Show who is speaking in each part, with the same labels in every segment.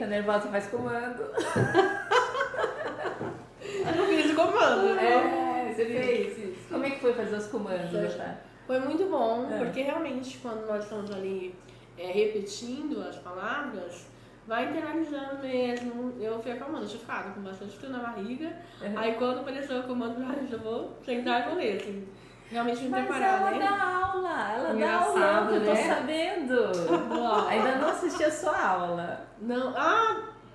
Speaker 1: Tá nervosa, faz comando.
Speaker 2: Eu não fiz o comando, né?
Speaker 1: Você fez isso. Como é que foi fazer os comandos, tá?
Speaker 2: Foi muito bom, porque realmente quando nós estamos ali repetindo as palavras, vai internalizando mesmo. Eu fui acalmando, eu tinha ficado com bastante frio na barriga. Aí quando apareceu o comando, já vou sentar e vou ler, assim. Realmente me preparar,
Speaker 1: ela
Speaker 2: né?
Speaker 1: dá aula, ela dá
Speaker 2: Engraçado,
Speaker 1: aula, eu tô
Speaker 2: né?
Speaker 1: sabendo. Ainda não assisti a sua aula.
Speaker 2: Não,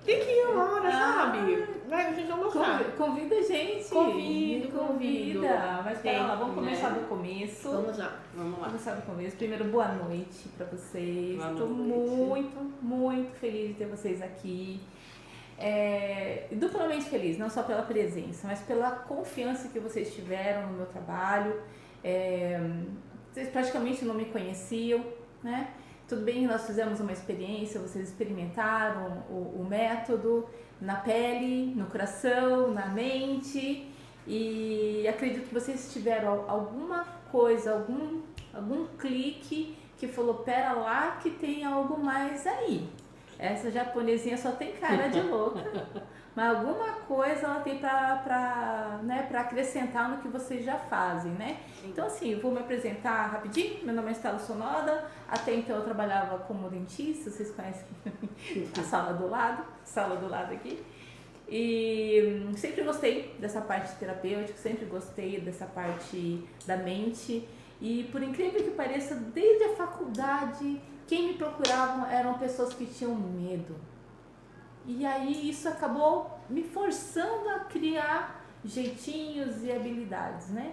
Speaker 2: tem que ir uma hora, sabe? Vai, vocês vão gostar.
Speaker 1: Convida a gente.
Speaker 2: Convido.
Speaker 1: Mas pera lá, vamos começar do começo.
Speaker 2: Vamos lá.
Speaker 1: Vamos começar do começo. Primeiro, boa noite pra vocês.
Speaker 2: Boa
Speaker 1: Estou
Speaker 2: noite.
Speaker 1: muito feliz de ter vocês aqui. Duplamente feliz, não só pela presença, mas pela confiança que vocês tiveram no meu trabalho. Vocês praticamente não me conheciam, né? Tudo bem, nós fizemos uma experiência, vocês experimentaram o método na pele, no coração, na mente, e acredito que vocês tiveram alguma coisa, algum clique que falou, pera lá que tem algo mais aí. Essa japonesinha só tem cara de louca, mas alguma coisa ela tem para acrescentar no que vocês já fazem, né? Então assim, eu vou me apresentar rapidinho. Meu nome é Estela Sonoda, até então eu trabalhava como dentista, vocês conhecem a sala do lado aqui. E sempre gostei dessa parte terapêutica, sempre gostei dessa parte da mente. E por incrível que pareça, desde a faculdade, quem me procuravam eram pessoas que tinham medo. E aí isso acabou me forçando a criar jeitinhos e habilidades, né?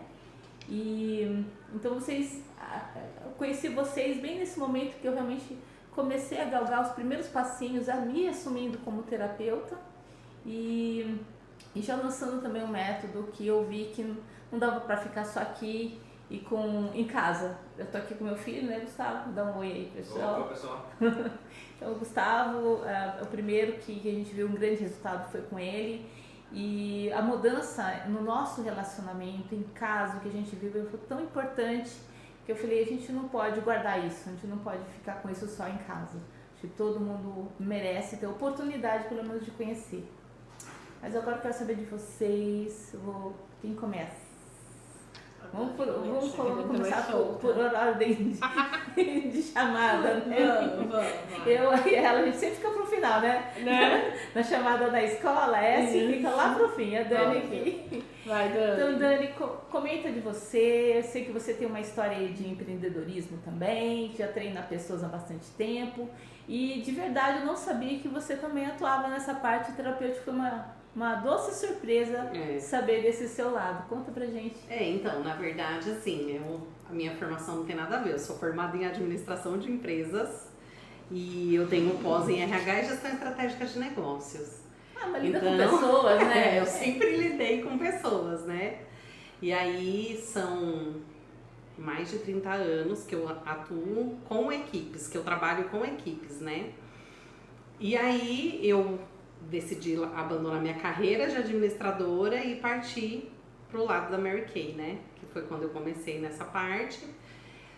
Speaker 1: E então eu conheci vocês bem nesse momento que eu realmente comecei a galgar os primeiros passinhos, a me assumindo como terapeuta e já lançando também um método que eu vi que não dava para ficar só aqui e em casa. Eu tô aqui com meu filho, né, Gustavo? Dá um oi aí, pessoal.
Speaker 3: Opa, pessoal.
Speaker 1: Então, o Gustavo, o primeiro que a gente viu um grande resultado foi com ele. E a mudança no nosso relacionamento, em casa, que a gente vive, foi tão importante que eu falei, a gente não pode guardar isso, a gente não pode ficar com isso só em casa. Acho que todo mundo merece ter a oportunidade, pelo menos, de conhecer. Mas agora eu quero saber de vocês. Quem começa? Vamos começar por ordem de chamada, né?
Speaker 2: Vamos.
Speaker 1: Eu e ela, a gente sempre fica pro final, né? Na chamada da escola, fica lá pro fim, a Dani aqui.
Speaker 2: Vai, Dani.
Speaker 1: Então, Dani, comenta de você. Eu sei que você tem uma história aí de empreendedorismo também, já treina pessoas há bastante tempo. E de verdade eu não sabia que você também atuava nessa parte terapêutica. Foi uma doce surpresa saber desse seu lado. Conta pra gente.
Speaker 4: Então, na verdade, assim, a minha formação não tem nada a ver. Eu sou formada em administração de empresas e eu tenho pós em RH e gestão estratégica de negócios.
Speaker 1: Mas lida com pessoas, né?
Speaker 4: Eu sempre lidei com pessoas, né? E aí são mais de 30 anos que eu atuo com equipes, que eu trabalho com equipes, né? E aí eu decidi abandonar minha carreira de administradora e partir pro lado da Mary Kay, né? Que foi quando eu comecei nessa parte.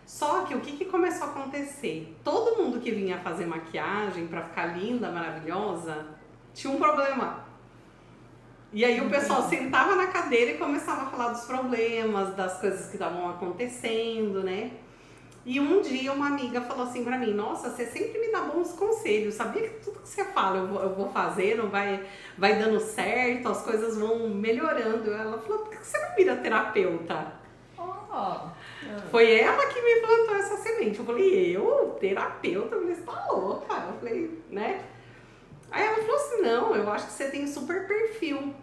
Speaker 4: Só que o que começou a acontecer? Todo mundo que vinha fazer maquiagem pra ficar linda, maravilhosa, tinha um problema. E aí o pessoal sentava na cadeira e começava a falar dos problemas, das coisas que estavam acontecendo, né? E um dia uma amiga falou assim pra mim, nossa, você sempre me dá bons conselhos, sabia que tudo que você fala eu vou fazer, não vai dando certo, as coisas vão melhorando. Ela falou, por que você não vira terapeuta? Foi ela que me plantou essa semente. Eu falei, terapeuta? Eu falei, você tá louca? Eu falei, né? Aí ela falou assim, não, eu acho que você tem super perfil.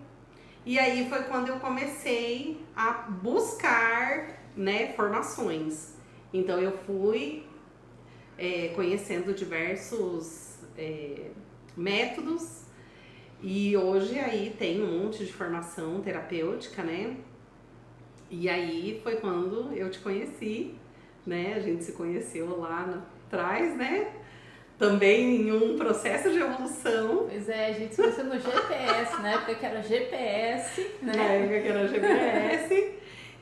Speaker 4: E aí foi quando eu comecei a buscar, né, formações. Então eu fui conhecendo diversos métodos e hoje aí tem um monte de formação terapêutica, né? E aí foi quando eu te conheci, né? A gente se conheceu lá atrás, né? Também em um processo de evolução.
Speaker 1: Pois é, a gente se conheceu no GPS, na época que era GPS, né?
Speaker 4: Na época que era GPS.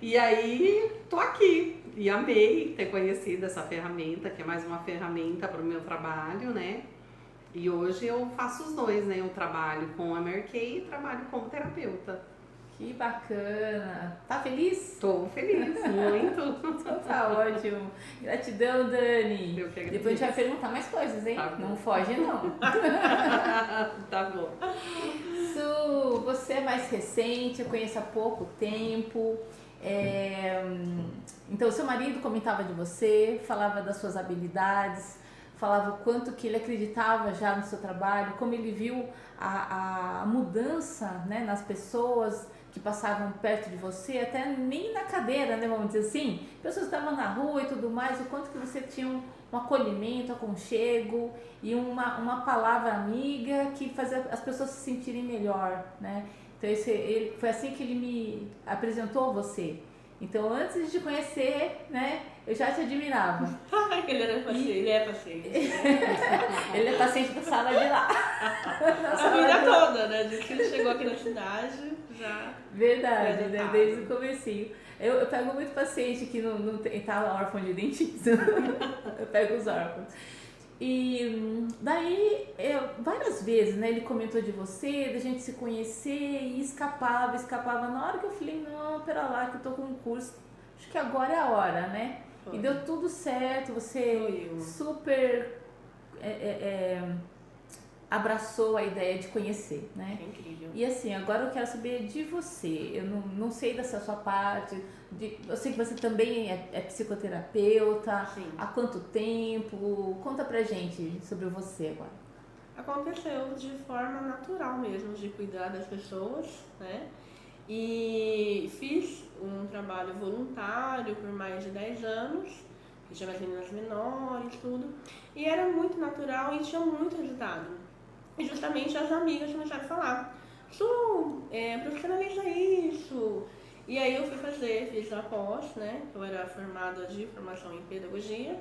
Speaker 4: E aí tô aqui. E amei ter conhecido essa ferramenta, que é mais uma ferramenta para o meu trabalho, né? E hoje eu faço os dois, né? Eu trabalho com a Mary Kay e trabalho como terapeuta.
Speaker 1: Que bacana! Tá feliz?
Speaker 4: Tô feliz, muito.
Speaker 1: Então tá ótimo. Gratidão, Dani.
Speaker 4: Eu que agradeço.
Speaker 1: Depois a gente vai perguntar mais coisas, hein?
Speaker 4: Tá bom.
Speaker 1: Não foge, não.
Speaker 4: Tá bom.
Speaker 1: Su, você é mais recente, eu conheço há pouco tempo. Então, seu marido comentava de você, falava das suas habilidades, falava o quanto que ele acreditava já no seu trabalho, como ele viu a mudança, né, nas pessoas que passavam perto de você, até nem na cadeira, né, vamos dizer assim, pessoas que estavam na rua e tudo mais, o quanto que você tinha um acolhimento, aconchego e uma palavra amiga que fazia as pessoas se sentirem melhor, né? Então foi assim que ele me apresentou você. Então, antes de te conhecer, né, eu já te admirava.
Speaker 2: Ele era paciente, ele é paciente.
Speaker 1: Ele é paciente da sala de lá.
Speaker 2: A vida toda, né? Desde que ele chegou aqui na cidade, já...
Speaker 1: Verdade, né? Desde o comecinho. Eu pego muito paciente que não tá órfão de dentista. Eu pego os órfãos. E daí, várias vezes, né, ele comentou de você, da gente se conhecer e escapava. Na hora que eu falei, não, pera lá, que eu tô com um curso, acho que agora é a hora, né? Foi. E deu tudo certo, você super abraçou a ideia de conhecer, né?
Speaker 2: É incrível.
Speaker 1: E assim, agora eu quero saber de você, eu não sei dessa sua parte, eu sei que você também é psicoterapeuta.
Speaker 2: Sim.
Speaker 1: Há quanto tempo? Conta pra gente sobre você agora.
Speaker 2: Aconteceu de forma natural mesmo, de cuidar das pessoas, né? E fiz um trabalho voluntário por mais de 10 anos, que tinha as meninas menores, tudo, e era muito natural e tinha muito resultado. E justamente as amigas começaram a falar, profissionaliza isso. E aí eu fiz a pós, né? Eu era formada de formação em pedagogia,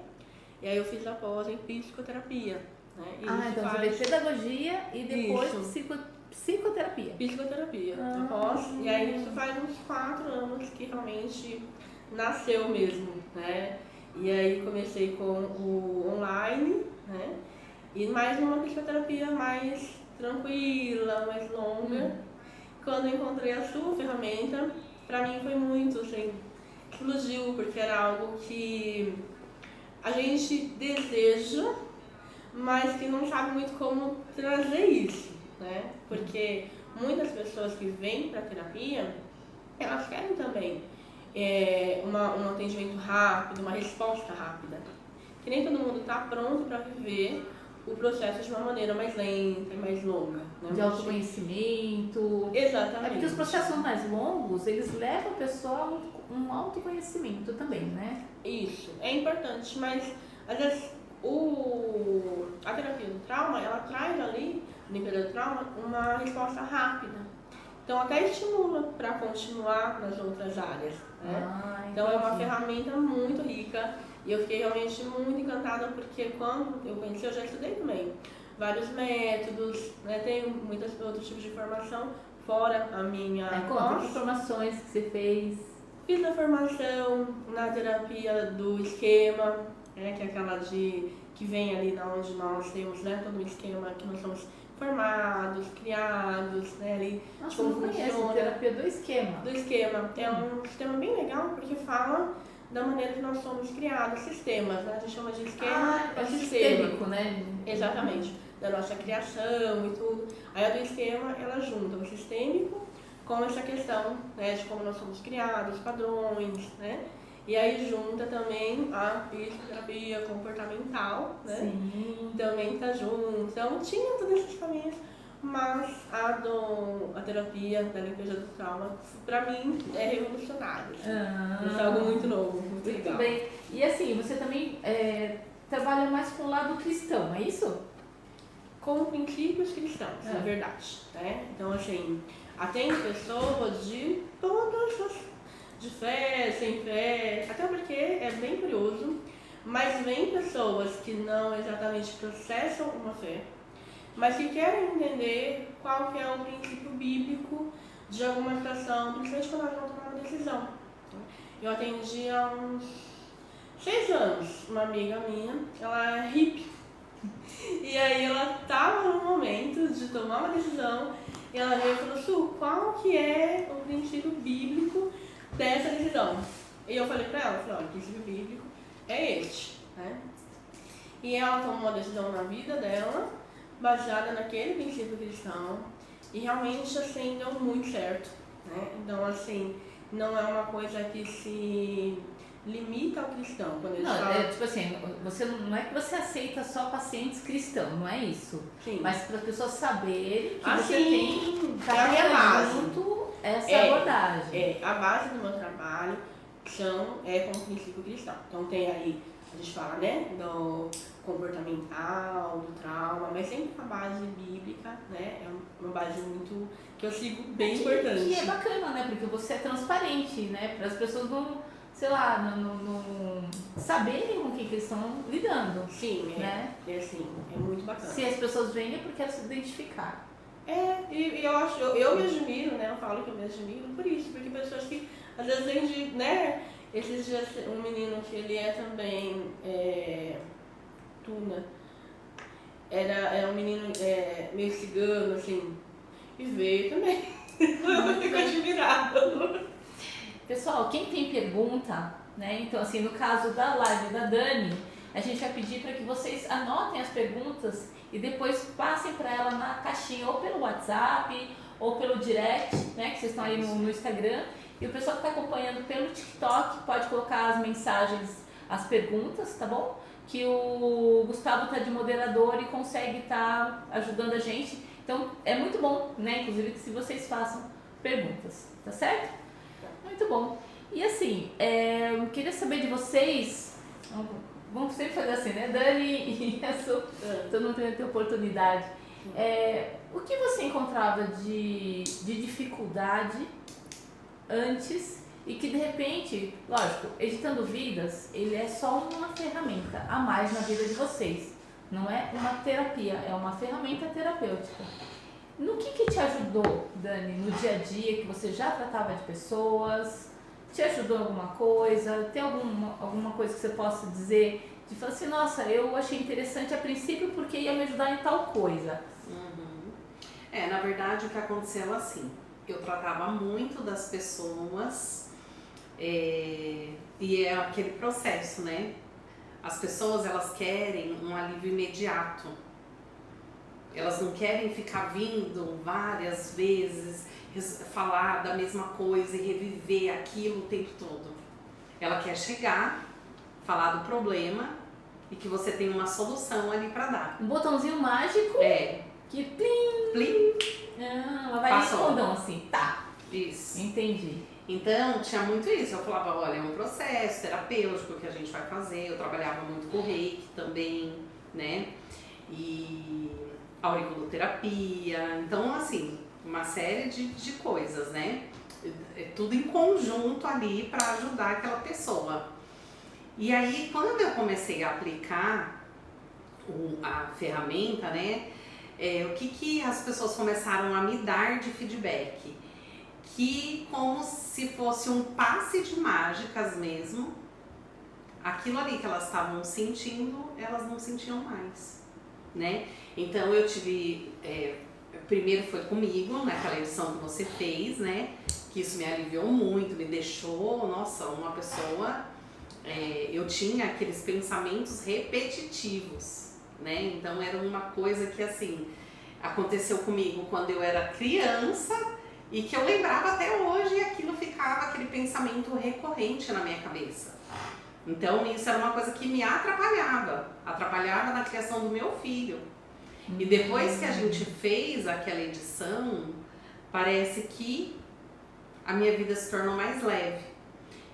Speaker 2: e aí eu fiz a pós em psicoterapia. Né? E
Speaker 1: então você fez pedagogia e depois psicoterapia.
Speaker 2: Psicoterapia, após. E aí isso faz uns 4 anos que realmente nasceu mesmo, né? E aí comecei com o online, né? E mais uma psicoterapia mais tranquila, mais longa. Quando eu encontrei a sua ferramenta, pra mim foi muito, assim, explodiu, porque era algo que a gente deseja, mas que não sabe muito como trazer isso, né? Porque muitas pessoas que vêm para terapia, elas querem também um atendimento rápido, uma resposta rápida. Que nem todo mundo está pronto para viver o processo de uma maneira mais lenta e mais longa. Né?
Speaker 1: De autoconhecimento.
Speaker 2: Exatamente.
Speaker 1: É porque os processos mais longos, eles levam a pessoa a um autoconhecimento também, né?
Speaker 2: Isso, é importante, mas às vezes a terapia do trauma, ela traz ali, no terapia do trauma, uma resposta rápida. Então até estimula para continuar nas outras áreas. Né? Então é uma ferramenta muito rica e eu fiquei realmente muito encantada porque quando eu conheci, eu já estudei também vários métodos, né? Tenho muitos outros tipos de formação fora a minha
Speaker 1: Conta que formações que você fez.
Speaker 2: Fiz a formação na terapia do esquema, né? Que é aquela que vem ali na onde nós temos, né, todo um esquema que nós somos formados, criados, né, ali.
Speaker 1: Nossa, eu não conheço a terapia do esquema.
Speaker 2: Do esquema. É um sistema bem legal porque fala da maneira que nós somos criados, sistemas, né? A gente chama de esquema,
Speaker 1: é sistêmico, né?
Speaker 2: Exatamente, da nossa criação e tudo. Aí a do esquema, ela junta o sistêmico com essa questão, né, de como nós somos criados, padrões, né? E aí junta também a psicoterapia comportamental, né?
Speaker 1: Sim.
Speaker 2: Também tá junto. Então tinha todos esses caminhos, mas a terapia da limpeza do trauma, pra mim, é revolucionária. Assim. É algo muito novo, muito legal.
Speaker 1: Muito bem. E assim, você também trabalha mais com o lado cristão, é isso?
Speaker 2: Com princípios cristãos, na verdade. Né? Então, assim, atende pessoas de todas as... de fé, sem fé, até porque é bem curioso, mas vem pessoas que não exatamente processam uma fé, mas que querem entender qual que é o princípio bíblico de alguma situação, principalmente quando elas vão tomar uma decisão. Eu atendi há uns 6 anos uma amiga minha, ela é hippie, E aí ela tava no momento de tomar uma decisão e ela veio e falou, Su, qual que é o princípio bíblico dessa decisão? E eu falei pra ela, olha, o princípio bíblico é este, né? E ela tomou uma decisão na vida dela, baseada naquele princípio cristão, e realmente, assim, deu muito certo, né? Então, assim, não é uma coisa que se limita ao cristão. Quando eles falam...
Speaker 1: tipo assim, você não é que você aceita só pacientes cristãos, não é isso.
Speaker 2: Sim.
Speaker 1: Mas para as pessoas saberem que você
Speaker 2: sim,
Speaker 1: tem
Speaker 2: é a minha base.
Speaker 1: junto essa abordagem.
Speaker 2: A base do meu trabalho com o princípio cristão. Então tem aí, a gente fala, né, do comportamental, do trauma, mas sempre com a base bíblica, né, é uma base muito, que eu sigo bem importante.
Speaker 1: E é bacana, né, porque você é transparente, né, para as pessoas não, sei lá, não saberem com quem que eles estão lidando.
Speaker 2: Sim,
Speaker 1: né?
Speaker 2: Assim, é muito bacana.
Speaker 1: Se as pessoas vêm é porque elas se identificaram.
Speaker 2: E eu acho, eu me admiro, né, eu falo que eu me admiro por isso, porque pessoas que às vezes vêm de, né, esses dias um menino que ele é também tuna, era um menino meio cigano, assim, e veio também. Eu fico admirada.
Speaker 1: Pessoal, quem tem pergunta, né? Então, assim, no caso da live da Dani, a gente vai pedir para que vocês anotem as perguntas e depois passem para ela na caixinha, ou pelo WhatsApp, ou pelo direct, né? Que vocês estão aí no Instagram. E o pessoal que está acompanhando pelo TikTok pode colocar as mensagens, as perguntas, tá bom? Que o Gustavo está de moderador e consegue estar ajudando a gente. Então, é muito bom, né? Inclusive, que se vocês façam perguntas, tá certo? Muito bom. E assim, eu queria saber de vocês, vamos sempre fazer assim, né? Dani e a Su, todo mundo tem oportunidade. O que você encontrava de dificuldade antes e que de repente, lógico, editando vidas, ele é só uma ferramenta a mais na vida de vocês. Não é uma terapia, é uma ferramenta terapêutica. No que te ajudou, Dani, no dia a dia, que você já tratava de pessoas? Te ajudou em alguma coisa? Tem alguma coisa que você possa dizer? De falar assim, nossa, eu achei interessante a princípio porque ia me ajudar em tal coisa.
Speaker 4: Na verdade, o que aconteceu assim, eu tratava muito das pessoas e é aquele processo, né? As pessoas, elas querem um alívio imediato. Elas não querem ficar vindo várias vezes, falar da mesma coisa e reviver aquilo o tempo todo. Ela quer chegar, falar do problema e que você tem uma solução ali pra dar.
Speaker 1: Um botãozinho mágico que plim!
Speaker 4: Plim!
Speaker 1: Ela vai respondendo assim, tá.
Speaker 4: Isso.
Speaker 1: Entendi.
Speaker 4: Então, tinha muito isso. Eu falava, olha, é um processo terapêutico que a gente vai fazer. Eu trabalhava muito com reiki também, né? E auriculoterapia. Então, assim, uma série de coisas, né? Tudo em conjunto ali para ajudar aquela pessoa. E aí, quando eu comecei a aplicar a ferramenta, né? O que as pessoas começaram a me dar de feedback? Que como se fosse um passe de mágicas mesmo, aquilo ali que elas estavam sentindo, elas não sentiam mais, né? Então eu tive, primeiro foi comigo, naquela edição que você fez, né? Que isso me aliviou muito, me deixou, nossa, uma pessoa, eu tinha aqueles pensamentos repetitivos, né? Então era uma coisa que assim, aconteceu comigo quando eu era criança, e que eu lembrava até hoje e aquilo ficava, aquele pensamento recorrente na minha cabeça. Então isso era uma coisa que me atrapalhava na criação do meu filho. E depois que a gente fez aquela edição, parece que a minha vida se tornou mais leve.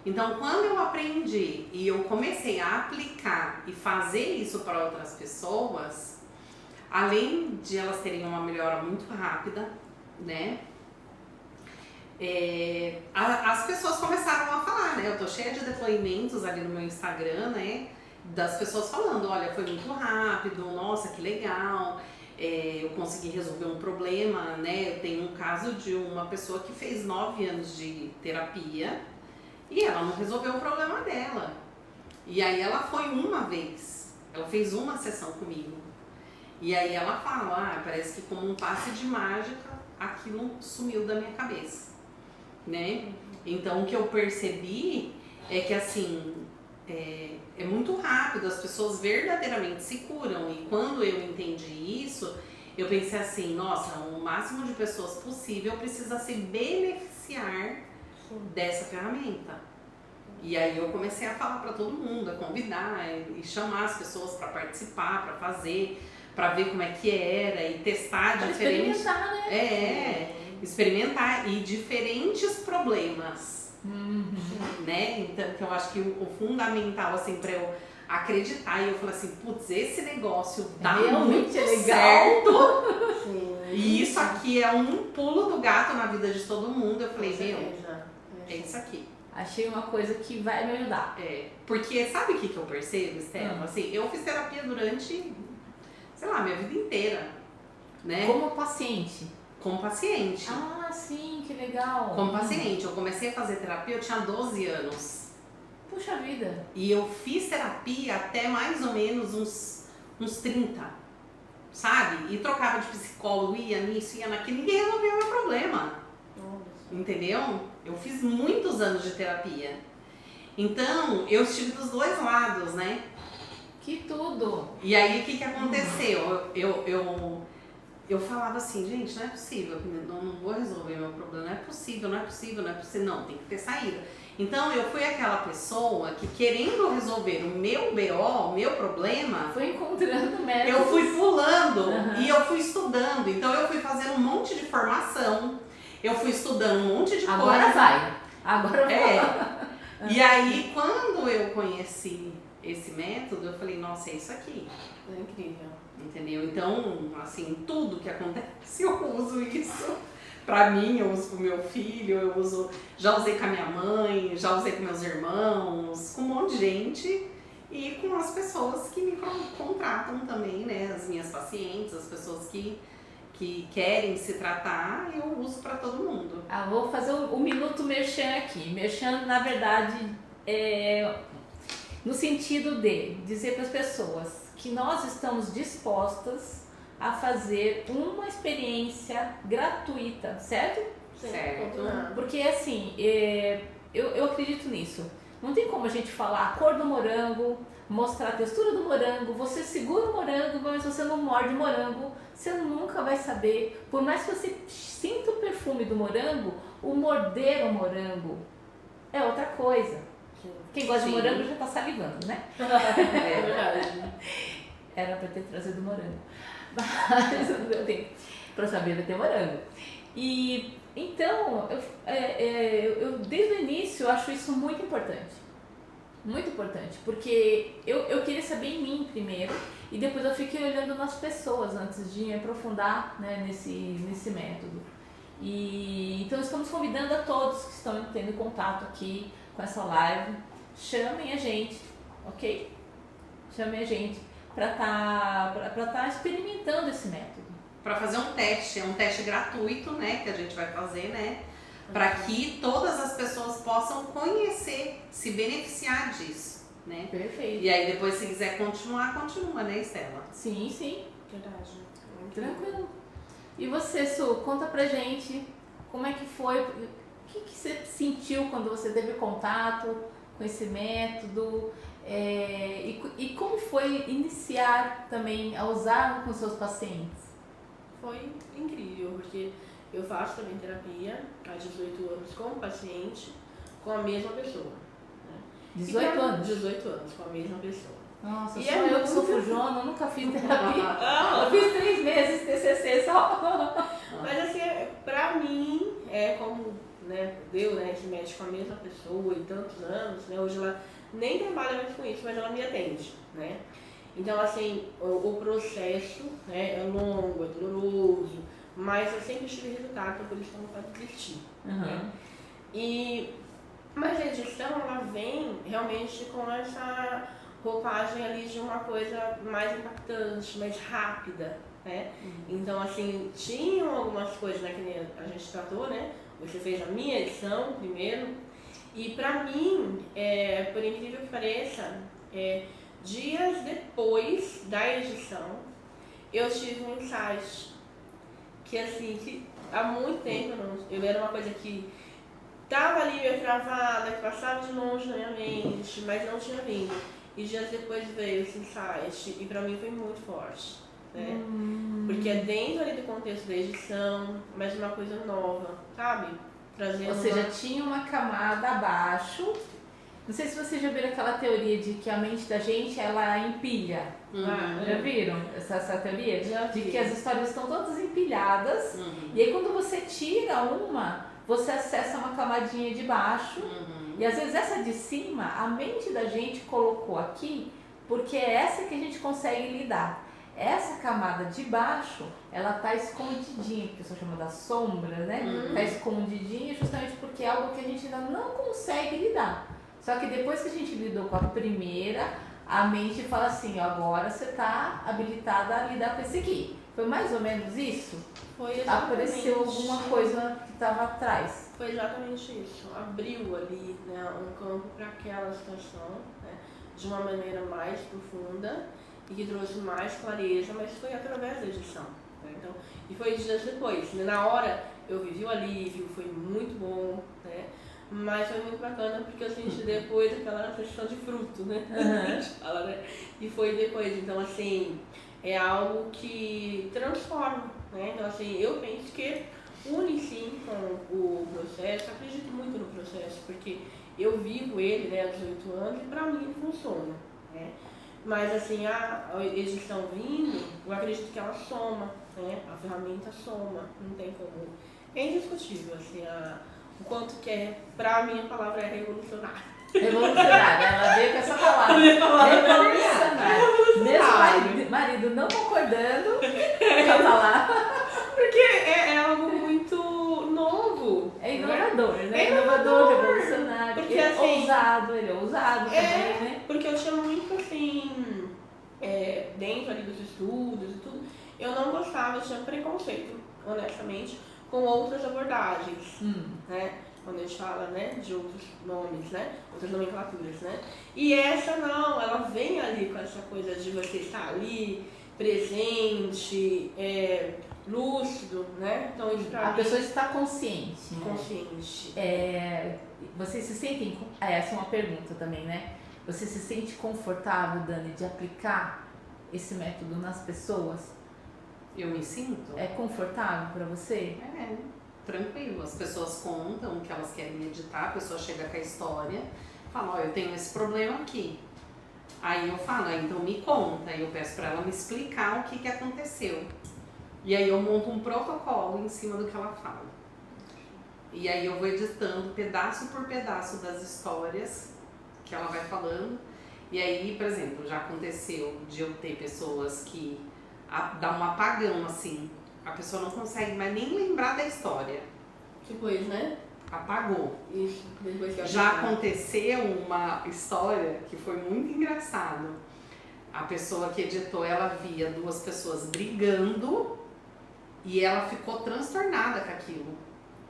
Speaker 4: Então quando eu aprendi e eu comecei a aplicar e fazer isso para outras pessoas, além de elas terem uma melhora muito rápida, né? As pessoas começaram a falar, né? Eu tô cheia de depoimentos ali no meu Instagram, né? Das pessoas falando, olha, foi muito rápido, nossa, que legal, eu consegui resolver um problema, né? Eu tenho um caso de uma pessoa que fez 9 anos de terapia e ela não resolveu o problema dela. E aí ela foi uma vez, ela fez uma sessão comigo. E aí ela fala, parece que como um passe de mágica, aquilo sumiu da minha cabeça, né? Então o que eu percebi é que assim, é muito rápido, as pessoas verdadeiramente se curam. E quando eu entendi isso, eu pensei assim, nossa, o máximo de pessoas possível precisa se beneficiar dessa ferramenta. E aí eu comecei a falar para todo mundo, a convidar e chamar as pessoas para participar, para fazer, para ver como é que era e testar
Speaker 1: pra
Speaker 4: diferentes...
Speaker 1: experimentar, né?
Speaker 4: Experimentar e diferentes problemas, né? Então eu acho que o fundamental, assim, para eu acreditar, e eu falei assim, putz, esse negócio dá
Speaker 1: realmente
Speaker 4: muito
Speaker 1: legal.
Speaker 4: certo.
Speaker 2: Sim.
Speaker 4: E isso aqui é um pulo do gato na vida de todo mundo. Eu falei,
Speaker 2: Com
Speaker 4: meu,
Speaker 2: certeza.
Speaker 4: é isso aqui.
Speaker 1: Achei uma coisa que vai me ajudar.
Speaker 4: Porque sabe o que eu percebo, Estela? Assim, eu fiz terapia durante, sei lá, minha vida inteira, né?
Speaker 1: Como paciente.
Speaker 4: Como paciente.
Speaker 1: Ah, sim, que legal.
Speaker 4: Como paciente. Eu comecei a fazer terapia, eu tinha 12 anos.
Speaker 1: Puxa vida.
Speaker 4: E eu fiz terapia até mais ou menos uns 30, sabe? E trocava de psicólogo, ia nisso, ia naquilo, ninguém resolveu o meu problema. Entendeu? Eu fiz muitos anos de terapia. Então, eu estive dos dois lados, né?
Speaker 1: Que tudo.
Speaker 4: E aí, o que aconteceu? Eu falava assim, gente, não é possível, não vou resolver meu problema, não é possível, não, tem que ter saída. Então, eu fui aquela pessoa que, querendo resolver o meu BO, o meu problema,
Speaker 1: Foi encontrando métodos.
Speaker 4: eu fui pulando e eu fui estudando. Então, eu fui fazendo um monte de formação, eu fui estudando um monte de
Speaker 1: Agora
Speaker 4: coisa.
Speaker 1: vai. Agora vai.
Speaker 4: E aí, quando eu conheci esse método, eu falei, nossa, é isso aqui.
Speaker 2: É incrível.
Speaker 4: Entendeu? Então, assim, tudo que acontece, eu uso isso. Pra mim, eu uso pro meu filho, eu uso... Já usei com a minha mãe, já usei com meus irmãos, com um monte de gente. E com as pessoas que me contratam também, né? As minhas pacientes, as pessoas que querem se tratar, eu uso pra todo mundo.
Speaker 1: Vou fazer o minuto merchan aqui. Merchan, na verdade, no sentido de dizer para as pessoas que nós estamos dispostas a fazer uma experiência gratuita, certo?
Speaker 4: Certo.
Speaker 1: Porque assim, eu acredito nisso. Não tem como a gente falar a cor do morango, mostrar a textura do morango, você segura o morango, mas você não morde o morango, você nunca vai saber. Por mais que você sinta o perfume do morango, o morder o morango é outra coisa. Quem gosta de morango já tá salivando, né?
Speaker 2: É verdade.
Speaker 1: Era pra ter trazido morango. Mas não deu tempo. Pra saber vai ter morango. E então, eu desde o início eu acho isso muito importante. Muito importante. Porque eu queria saber em mim primeiro. E depois eu fiquei olhando nas pessoas antes de me aprofundar, né, nesse método. Então estamos convidando a todos que estão tendo contato aqui com essa live. Chamem a gente, ok? Chamem a gente para tá experimentando esse método.
Speaker 4: Para fazer um teste gratuito, né, que a gente vai fazer, né, para que todas as pessoas possam conhecer, se beneficiar disso, né?
Speaker 1: Perfeito.
Speaker 4: E aí depois, se quiser continuar, continua, né, Estela?
Speaker 1: Sim, sim.
Speaker 2: Verdade.
Speaker 1: Tranquilo. E você, Su, conta pra gente como é que foi, o que você sentiu quando você teve contato com esse método, e como foi iniciar também a usar com seus pacientes?
Speaker 2: Foi incrível, porque eu faço também terapia há 18 anos como paciente, com a mesma pessoa. Né?
Speaker 1: 18 anos?
Speaker 2: 18 anos, com a mesma pessoa.
Speaker 1: Nossa,
Speaker 2: E
Speaker 1: só eu que sou fujona, eu nunca fiz terapia. Eu fiz 3 meses TCC só.
Speaker 2: Mas assim, pra mim, como, né, deu, né, esse médico com a mesma pessoa e tantos anos, né, hoje ela nem trabalha mais com isso, mas ela me atende, né. Então, assim, o processo, né, é longo, é doloroso, mas eu sempre tive resultado, então por isso que eu não posso desistir. Né? Mas a edição, ela vem realmente com essa roupagem ali de uma coisa mais impactante, mais rápida, né? Então, assim, tinham algumas coisas, né, que nem a gente tratou, né? Você fez a minha edição primeiro, e pra mim, por incrível que pareça, dias depois da edição, eu tive um insight que assim, que há muito tempo eu era uma coisa que tava ali meio travada, que passava de longe na minha mente, mas não tinha vindo. E dias depois veio esse insight e pra mim foi muito forte, né? Porque é dentro ali do contexto da edição, mas uma coisa nova, sabe? Trazendo
Speaker 1: Ou seja, tinha uma camada abaixo. Não sei se vocês já viram aquela teoria de que a mente da gente, ela empilha. Já viram essa teoria?
Speaker 2: Já
Speaker 1: de
Speaker 2: vi.
Speaker 1: que as histórias estão todas empilhadas. E aí quando você tira uma, você acessa uma camadinha de baixo. E às vezes essa de cima, a mente da gente colocou aqui, porque é essa que a gente consegue lidar. Essa camada de baixo, ela tá escondidinha, que o pessoal chama da sombra, né? Tá escondidinha justamente porque é algo que a gente ainda não consegue lidar. Só que depois que a gente lidou com a primeira, a mente fala assim, agora você tá habilitada a lidar com esse aqui. Foi mais ou menos isso?
Speaker 2: Foi exatamente.
Speaker 1: Apareceu alguma coisa que estava atrás.
Speaker 2: Foi exatamente isso. Abriu ali, né, um campo para aquela situação, né, de uma maneira mais profunda e que trouxe mais clareza, mas foi através da edição. Né? Então, e foi dias depois. Né? Na hora eu vivi o alívio, foi muito bom, né? Mas foi muito bacana porque eu senti depois aquela questão de fruto, né? A gente fala, né? E foi depois. Então, assim, é algo que transforma, né? Então, assim, eu penso que une sim com o processo, acredito muito no processo, porque eu vivo ele, né, há 18 anos e pra mim ele funciona, né? Mas assim, a edição vindo, eu acredito que ela soma, né? A ferramenta soma, não tem como. É indiscutível, assim, o quanto que é, pra mim a palavra é revolucionária.
Speaker 1: Revolucionária, ela veio com essa palavra. Revolucionária. Mesmo marido não concordando com a palavra.
Speaker 2: Porque é algo muito novo.
Speaker 1: É inovador, né?
Speaker 2: É inovador,
Speaker 1: revolucionário.
Speaker 2: Porque,
Speaker 1: ele é
Speaker 2: assim,
Speaker 1: ousado, ele é ousado também, né?
Speaker 2: Porque eu tinha muito assim, dentro ali dos estudos e tudo, eu não gostava, eu tinha preconceito, honestamente, com outras abordagens, né? Quando a gente fala, né, de outros nomes, né? Outras nomenclaturas, né? E essa não, ela vem ali com essa coisa de você estar ali, presente, lúcido, né? Então isso pra
Speaker 1: A
Speaker 2: mim,
Speaker 1: pessoa está consciente. Né?
Speaker 2: consciente.
Speaker 1: Vocês se sentem... essa é uma pergunta também, né? Você se sente confortável, Dani, de aplicar esse método nas pessoas?
Speaker 4: Eu me sinto?
Speaker 1: É confortável para você?
Speaker 4: É, tranquilo. As pessoas contam que elas querem meditar, a pessoa chega com a história, fala, ó, eu tenho esse problema aqui. Aí eu falo, então me conta. Aí eu peço para ela me explicar o que aconteceu. E aí eu monto um protocolo em cima do que ela fala. E aí eu vou editando pedaço por pedaço das histórias que ela vai falando. E aí, por exemplo, já aconteceu de eu ter pessoas que dá um apagão, assim. A pessoa não consegue mais nem lembrar da história.
Speaker 2: Depois, né?
Speaker 4: Apagou.
Speaker 2: Isso, depois que eu
Speaker 4: Já
Speaker 2: aplicar.
Speaker 4: aconteceu uma história que foi muito engraçado. A pessoa que editou, ela via duas pessoas brigando e ela ficou transtornada com aquilo.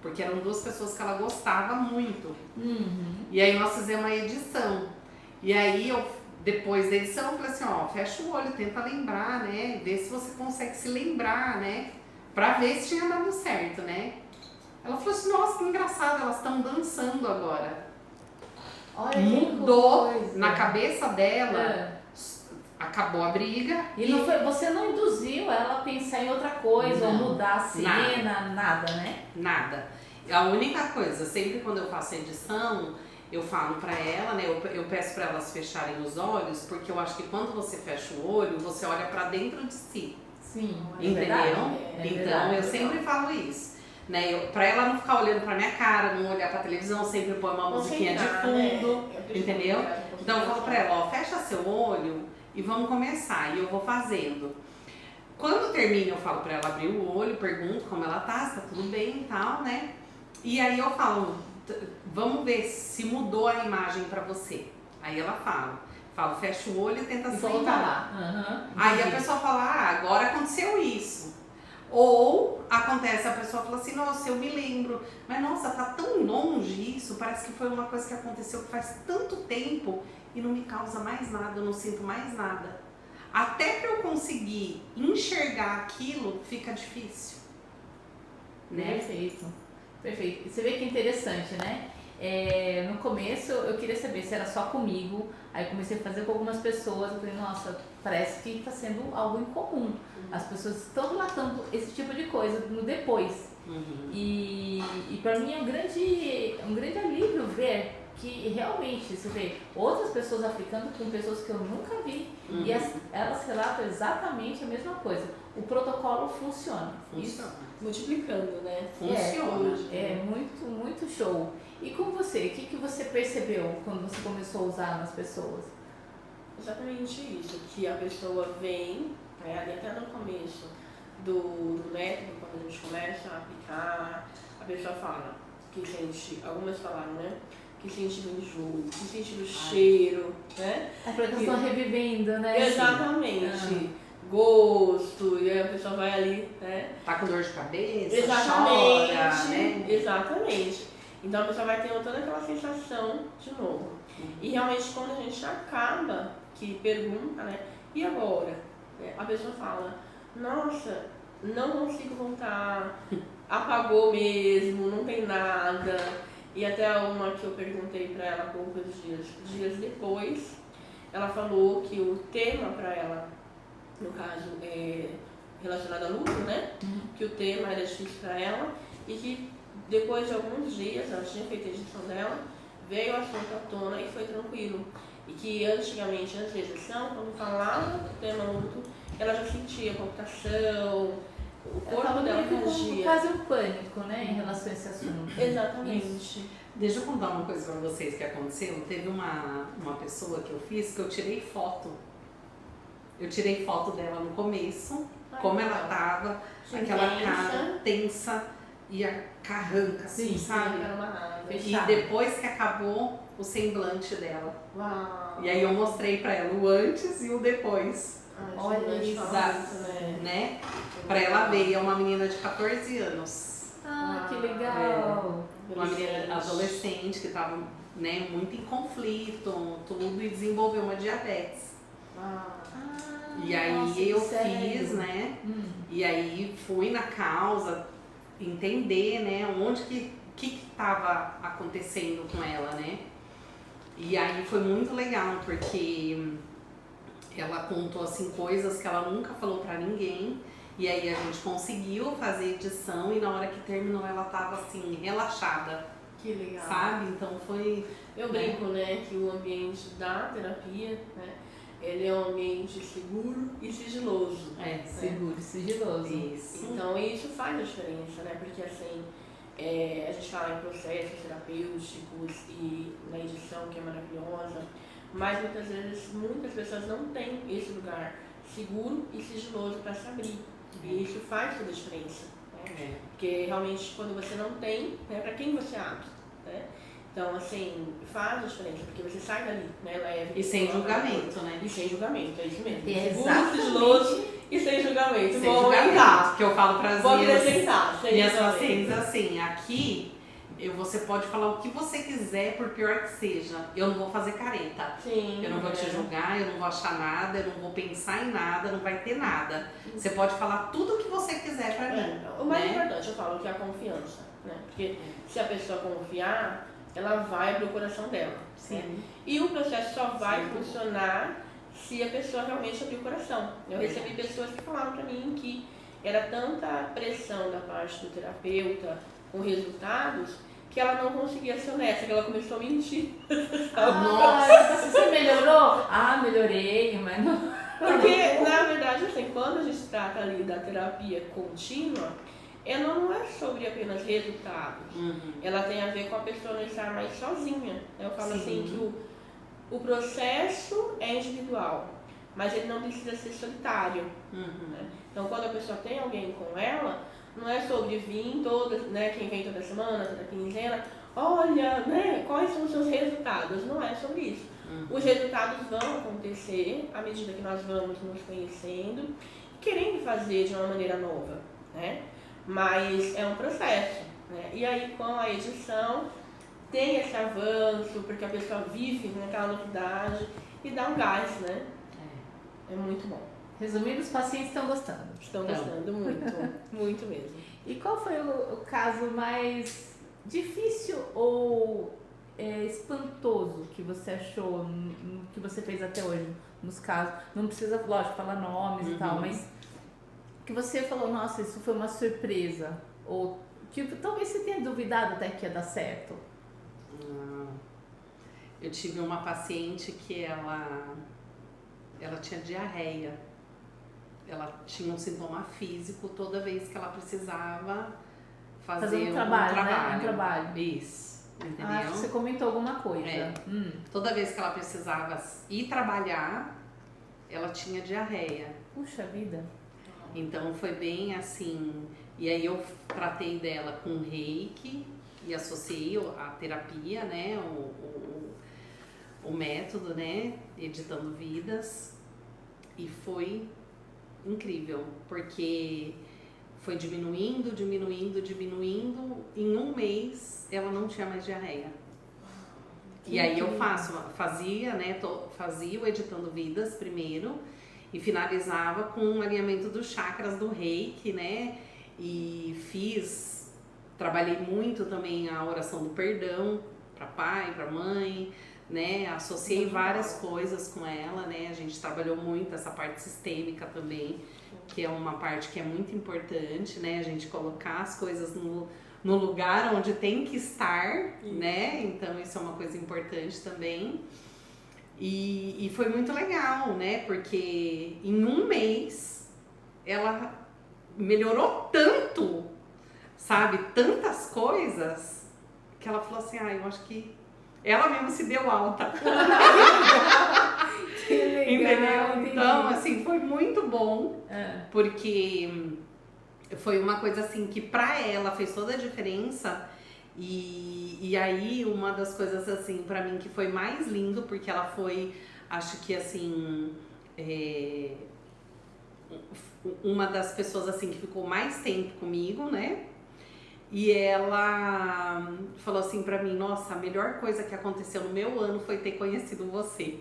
Speaker 4: Porque eram duas pessoas que ela gostava muito. E aí nós fizemos uma edição. E aí depois da edição eu falei assim, ó, fecha o olho, tenta lembrar, né? Vê se você consegue se lembrar, né? Pra ver se tinha dado certo, né? Ela falou assim, nossa, que engraçado, elas estão dançando agora.
Speaker 1: Olha,
Speaker 4: Mudou
Speaker 1: que coisa.
Speaker 4: na cabeça dela, acabou a briga.
Speaker 1: E não foi, você não induziu ela a pensar em outra coisa, ou
Speaker 4: Não,
Speaker 1: mudar a cena, nada, né?
Speaker 4: Nada. A única coisa, sempre quando eu faço edição, eu falo pra ela, né? Eu peço pra elas fecharem os olhos, porque eu acho que quando você fecha o olho, você olha pra dentro de si.
Speaker 1: Sim,
Speaker 4: Entendeu?
Speaker 1: verdade.
Speaker 4: Então
Speaker 1: verdade.
Speaker 4: eu sempre falo isso. Né? Pra ela não ficar olhando pra minha cara, não olhar pra televisão, sempre põe uma musiquinha de fundo, entendeu? Então eu falo pra ela, ó, fecha seu olho e vamos começar. E eu vou fazendo. Quando termina, eu falo pra ela abrir o olho, pergunto como ela tá, se tá tudo bem e tal, né? E aí eu falo, vamos ver se mudou a imagem pra você. Aí ela fala, fecha o olho e tenta se
Speaker 1: volta
Speaker 4: lembrar.
Speaker 1: lá.
Speaker 4: Aí a pessoa fala, agora aconteceu isso. Ou acontece, a pessoa fala assim, nossa, eu me lembro, mas nossa, tá tão longe isso, parece que foi uma coisa que aconteceu que faz tanto tempo e não me causa mais nada, eu não sinto mais nada. até para eu conseguir enxergar aquilo, fica difícil. Né?
Speaker 1: Perfeito, perfeito. Você vê que interessante, né? No começo eu queria saber se era só comigo, aí comecei a fazer com algumas pessoas, eu falei, nossa, parece que está sendo algo incomum. As pessoas estão relatando esse tipo de coisa no depois. E para mim é um grande alívio ver que realmente, você vê outras pessoas aplicando com pessoas que eu nunca vi e elas relatam exatamente a mesma coisa. O protocolo funciona.
Speaker 4: Funciona.
Speaker 2: Multiplicando, né?
Speaker 4: Funciona.
Speaker 1: É muito, muito show. E com você, o que você percebeu quando você começou a usar nas pessoas?
Speaker 2: Exatamente isso, que a pessoa vem, né, ali até no começo do método, quando a gente começa a aplicar, a pessoa fala que sente, algumas falaram, né? Que sente o enjoo, que sente o cheiro, né?
Speaker 1: É porque elas estão revivendo, né?
Speaker 2: Exatamente. Gosto, e aí a pessoa vai ali, né?
Speaker 4: Tá com dor de cabeça,
Speaker 2: Exatamente.
Speaker 4: chora, né?
Speaker 2: Exatamente. Então a pessoa vai ter toda aquela sensação de novo. E realmente quando a gente acaba, que pergunta, né? E agora? A pessoa fala, nossa, não consigo voltar, apagou mesmo, não tem nada. E até uma que eu perguntei pra ela poucos dias depois, ela falou que o tema pra ela, no caso, relacionado a luto, né? Que o tema era difícil pra ela e que depois de alguns dias, ela tinha feito a edição dela, veio o assunto à tona e foi tranquilo. E que antigamente, antes da edição, quando falava do tema luto, ela já sentia palpitação, o corpo dela reagia.
Speaker 1: Quase um pânico, né, em relação a esse assunto.
Speaker 2: Exatamente.
Speaker 1: Isso.
Speaker 4: Deixa eu contar uma coisa pra vocês que aconteceu. Teve uma pessoa que eu fiz que eu tirei foto. Eu tirei foto dela no começo, como ela tava, aquela cara tensa e a carranca, assim, sabe? E depois que acabou o semblante dela.
Speaker 2: Uau.
Speaker 4: E aí eu mostrei pra ela o antes e o depois.
Speaker 1: Olha isso,
Speaker 4: né? Pra ela ver. E é uma menina de 14 anos.
Speaker 1: Que legal.
Speaker 4: Uma menina adolescente que tava, né, muito em conflito, tudo, e desenvolveu uma diabetes. E aí
Speaker 1: nossa,
Speaker 4: eu
Speaker 1: sério?
Speaker 4: fiz, né? E aí fui na causa entender, né, onde que tava acontecendo com ela, né? E aí foi muito legal, porque ela contou, assim, coisas que ela nunca falou pra ninguém. E aí a gente conseguiu fazer edição e na hora que terminou ela tava, assim, relaxada.
Speaker 2: Que legal.
Speaker 4: Sabe? Então foi...
Speaker 2: Eu brinco, né, que o ambiente da terapia, né, ele é um ambiente seguro e sigiloso.
Speaker 1: Seguro e sigiloso.
Speaker 4: Isso.
Speaker 2: Então isso faz a diferença, né? Porque assim, a gente fala em processos terapêuticos e na edição que é maravilhosa, mas muitas vezes muitas pessoas não têm esse lugar seguro e sigiloso para se abrir. E isso faz toda a diferença. Né? Porque realmente quando você não tem, né, para quem você abre? Né? Então, assim, faz a diferença, porque você sai dali, né, leve.
Speaker 4: E sem julgamento, né?
Speaker 2: E sem julgamento, é isso mesmo.
Speaker 1: Exatamente.
Speaker 2: Sigiloso e sem julgamento.
Speaker 4: Sem
Speaker 2: Vou
Speaker 4: julgamento.
Speaker 2: aumentar.
Speaker 4: Que eu falo para as
Speaker 2: Vou
Speaker 4: minhas
Speaker 2: acrescentar. Sem
Speaker 4: pacientes
Speaker 2: julgamento.
Speaker 4: assim, aqui você pode falar o que você quiser, por pior que seja. Eu não vou fazer careta.
Speaker 2: Sim.
Speaker 4: Eu não vou te julgar, eu não vou achar nada, eu não vou pensar em nada, não vai ter nada. Você pode falar tudo o que você quiser pra mim.
Speaker 2: O mais
Speaker 4: né?
Speaker 2: importante, eu falo, que é a confiança. Né? Porque se a pessoa confiar, ela vai abrir o coração dela.
Speaker 4: Sim.
Speaker 2: Né? E o processo só vai funcionar se a pessoa realmente abrir o coração. Eu recebi pessoas que falaram pra mim que era tanta pressão da parte do terapeuta com resultados que ela não conseguia ser honesta, que ela começou a mentir.
Speaker 1: Nossa, você melhorou? Melhorei, mas não.
Speaker 2: Porque, na verdade, assim, quando a gente trata ali da terapia contínua, ela não é sobre apenas resultados. Ela tem a ver com a pessoa não estar mais sozinha. Eu falo assim que o processo é individual, mas ele não precisa ser solitário. Né? Então, quando a pessoa tem alguém com ela, não é sobre vir toda, né, quem vem toda semana, toda quinzena, olha, né, quais são os seus resultados. Não é sobre isso. Os resultados vão acontecer à medida que nós vamos nos conhecendo e querendo fazer de uma maneira nova, né? Mas é um processo, né? E aí com a edição tem esse avanço, porque a pessoa vive naquela novidade e dá um gás, né? É muito bom.
Speaker 1: Resumindo, os pacientes estão gostando.
Speaker 2: Estão gostando muito, muito mesmo.
Speaker 1: E qual foi o caso mais difícil ou espantoso que você achou no que você fez até hoje? Nos casos, não precisa, lógico, falar nomes e tal, mas que você falou, nossa, isso foi uma surpresa. Ou que talvez você tenha duvidado até que ia dar certo.
Speaker 4: Eu tive uma paciente que ela tinha diarreia. Ela tinha um sintoma físico toda vez que ela precisava fazer
Speaker 1: um trabalho, né? Um trabalho.
Speaker 4: Isso, entendeu?
Speaker 1: Acho que você comentou alguma coisa.
Speaker 4: Toda vez que ela precisava ir trabalhar, ela tinha diarreia.
Speaker 1: Puxa vida.
Speaker 4: Então foi bem assim. E aí eu tratei dela com reiki e associei a terapia, né? O método, né? Editando vidas. E foi incrível, porque foi diminuindo. Em um mês ela não tinha mais diarreia. E aí eu fazia, né? Fazia o Editando Vidas primeiro e finalizava com o alinhamento dos chakras do reiki, né? E trabalhei muito também a oração do perdão para pai, para mãe, né? Associei várias coisas com ela, né? A gente trabalhou muito essa parte sistêmica também, que é uma parte que é muito importante, né? A gente colocar as coisas no lugar onde tem que estar, né? Então isso é uma coisa importante também. E foi muito legal, né? Porque em um mês ela melhorou tanto, sabe? Tantas coisas, que ela falou assim, eu acho que ela mesma se deu alta.
Speaker 1: Que legal,
Speaker 4: entendeu? Então, assim, foi muito bom, porque foi uma coisa assim que pra ela fez toda a diferença. E aí uma das coisas assim pra mim que foi mais lindo, porque ela foi, acho que assim, uma das pessoas assim que ficou mais tempo comigo, né? E ela falou assim pra mim, nossa, a melhor coisa que aconteceu no meu ano foi ter conhecido você.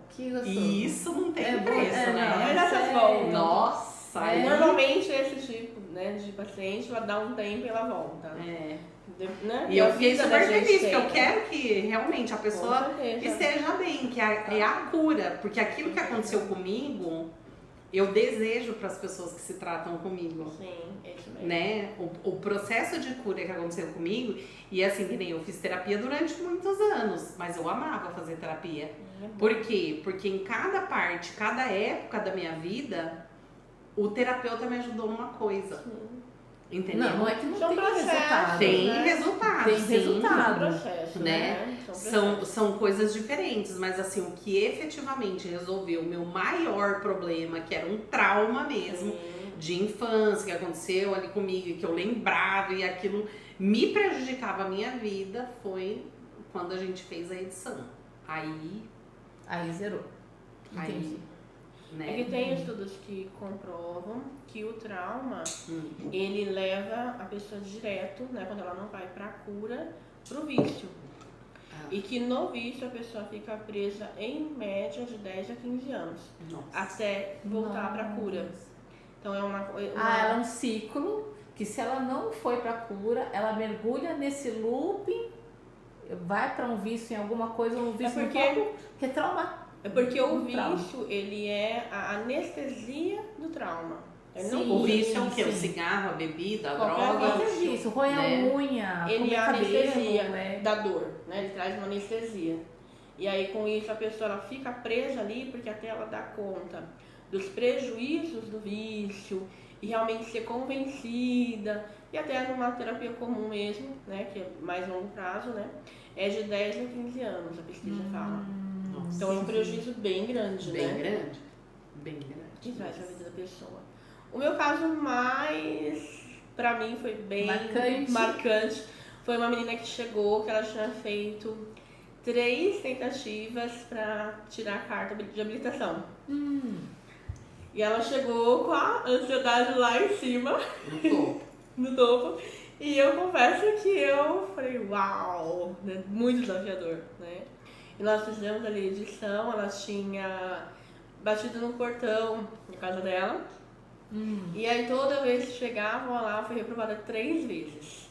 Speaker 1: Que gostoso.
Speaker 4: E isso não tem preço, né?
Speaker 2: Essas voltas.
Speaker 4: Nossa.
Speaker 2: Normalmente esse tipo, né, de paciente, ela dá um tempo e ela volta.
Speaker 4: Né?
Speaker 2: E
Speaker 4: eu fiquei super feliz, porque eu quero que realmente a pessoa
Speaker 2: esteja
Speaker 4: bem, que é a cura. Porque aquilo que aconteceu comigo, eu desejo para as pessoas que se tratam comigo.
Speaker 2: Sim, é isso mesmo.
Speaker 4: Né? O processo de cura que aconteceu comigo, e assim, que nem eu fiz terapia durante muitos anos, mas eu amava fazer terapia. Por quê? Porque em cada parte, cada época da minha vida, o terapeuta me ajudou numa coisa.
Speaker 2: Sim.
Speaker 4: Entendeu?
Speaker 1: Não é que não tem
Speaker 2: processo,
Speaker 1: resultado.
Speaker 4: Tem
Speaker 1: né?
Speaker 4: resultado.
Speaker 1: Tem
Speaker 4: sim.
Speaker 1: resultado.
Speaker 2: Processo,
Speaker 4: né? São coisas diferentes, mas assim, o que efetivamente resolveu o meu maior problema, que era um trauma mesmo, de infância, que aconteceu ali comigo, e que eu lembrava, e aquilo me prejudicava a minha vida, foi quando a gente fez a edição. Aí
Speaker 1: zerou. Entendi.
Speaker 4: Né?
Speaker 2: É que tem estudos que comprovam que o trauma, ele leva a pessoa direto, né, quando ela não vai pra cura, pro vício. E que no vício a pessoa fica presa em média de 10 a 15 anos.
Speaker 4: Nossa.
Speaker 2: Até voltar pra cura. Então é uma
Speaker 1: ela é um ciclo que, se ela não foi pra cura, ela mergulha nesse looping, vai pra um vício em alguma coisa, um vício que é trauma.
Speaker 2: É porque o vício, ele é a anestesia do trauma.
Speaker 4: O vício é o quê? O cigarro, a bebida, a droga?
Speaker 1: Qualquer vício, roer a unha,
Speaker 2: ele é a anestesia
Speaker 1: cabelo,
Speaker 2: da dor, né? Ele traz uma anestesia. E aí com isso a pessoa ela fica presa ali, porque até ela dá conta dos prejuízos do vício e realmente ser convencida, e até numa terapia comum mesmo, né? Que é mais longo prazo, né? É de 10 a 15 anos, a pesquisa fala.
Speaker 4: Nossa.
Speaker 2: Então é um prejuízo bem grande,
Speaker 4: bem
Speaker 2: né?
Speaker 4: grande. Bem grande.
Speaker 2: Que traz a vida da pessoa. O meu caso mais, pra mim, foi bem marcante. Foi uma menina que chegou, que ela tinha feito 3 tentativas pra tirar a carta de habilitação. E ela chegou com a ansiedade lá em cima. No topo. E eu confesso que eu falei, uau, muito desafiador, né? E nós fizemos ali a edição, ela tinha batido no portão da casa dela. E aí toda vez que chegava lá, eu fui reprovada 3 vezes.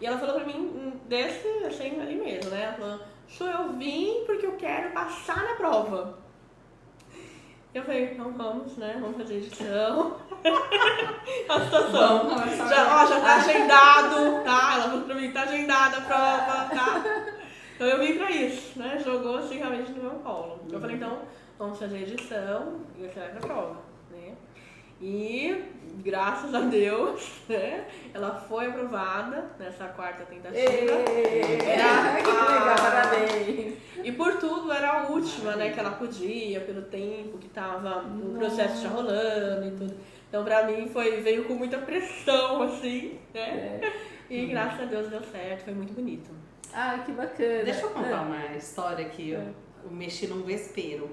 Speaker 2: E ela falou pra mim, desse assim ali mesmo, né? Ela falou, eu vim porque eu quero passar na prova. Eu falei, então vamos, né? Vamos fazer edição. A situação. Já tá agendado, tá? Ela falou pra mim, tá agendada a prova, tá? Então eu vim pra isso, né? Jogou assim realmente no meu colo. Eu falei, então, vamos fazer edição e você vai pra prova, né? E graças a Deus, né? Ela foi aprovada nessa 4ª tentativa.
Speaker 1: Que legal, parabéns!
Speaker 2: E por tudo era a última, né? Que ela podia, pelo tempo que tava o processo já rolando e tudo. Então pra mim veio com muita pressão, assim, né? E graças a Deus deu certo, foi muito bonito.
Speaker 1: Ah, que bacana!
Speaker 4: Deixa eu contar uma história que eu mexi num vespeiro.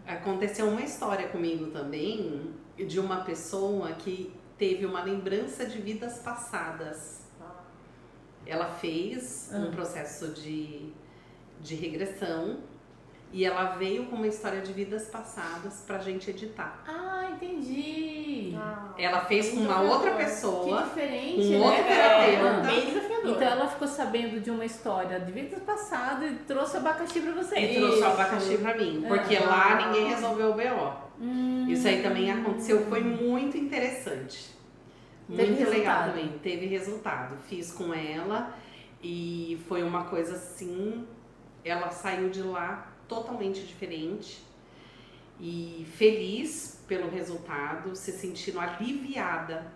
Speaker 4: Aconteceu uma história comigo também de uma pessoa que teve uma lembrança de vidas passadas. Ela fez um processo de regressão e ela veio com uma história de vidas passadas pra gente editar.
Speaker 1: Ah, entendi!
Speaker 4: Ela fez com uma outra pessoa,
Speaker 1: que diferente,
Speaker 4: um outro terapeuta.
Speaker 2: Bem desafiador.
Speaker 1: Então ela ficou sabendo de uma história de vidas passadas e trouxe o abacaxi pra você.
Speaker 4: E trouxe o abacaxi pra mim, porque lá ninguém resolveu o BO. Isso aí também aconteceu, foi muito interessante. Muito legal também, teve resultado. Fiz com ela e foi uma coisa assim, ela saiu de lá totalmente diferente e feliz pelo resultado, se sentindo aliviada,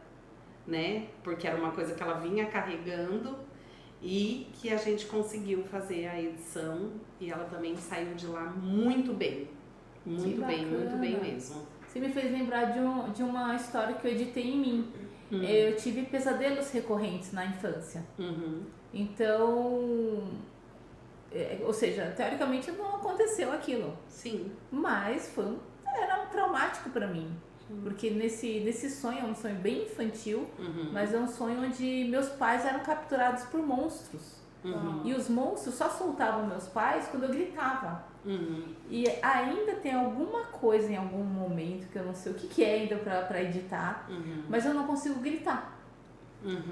Speaker 4: né? Porque era uma coisa que ela vinha carregando e que a gente conseguiu fazer a edição e ela também saiu de lá muito bem. Muito bem mesmo.
Speaker 1: Você me fez lembrar de uma história que eu editei em mim. Eu tive pesadelos recorrentes na infância. Então, ou seja, teoricamente não aconteceu aquilo.
Speaker 4: Sim.
Speaker 1: Mas era traumático pra mim. Porque nesse sonho, é um sonho bem infantil, mas é um sonho onde meus pais eram capturados por monstros. E os monstros só soltavam meus pais quando eu gritava. E ainda tem alguma coisa em algum momento que eu não sei o que é ainda pra editar, mas eu não consigo gritar.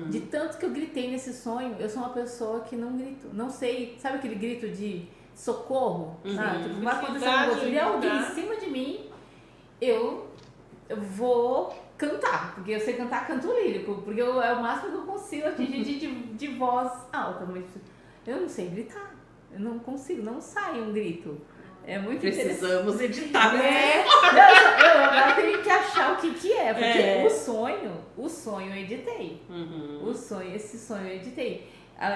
Speaker 1: De tanto que eu gritei nesse sonho, eu sou uma pessoa que não grito. Não sei, sabe aquele grito de socorro? Tipo, vai acontecer um outro. E alguém em cima de mim, eu vou cantar, porque eu sei cantar canto lírico, porque é o máximo que eu consigo atingir de voz alta, mas eu não sei gritar, eu não consigo, não sai um grito. É muito
Speaker 4: Precisamos editar.
Speaker 1: Eu agora tenho que achar o que é, porque o sonho eu editei. Esse sonho eu editei.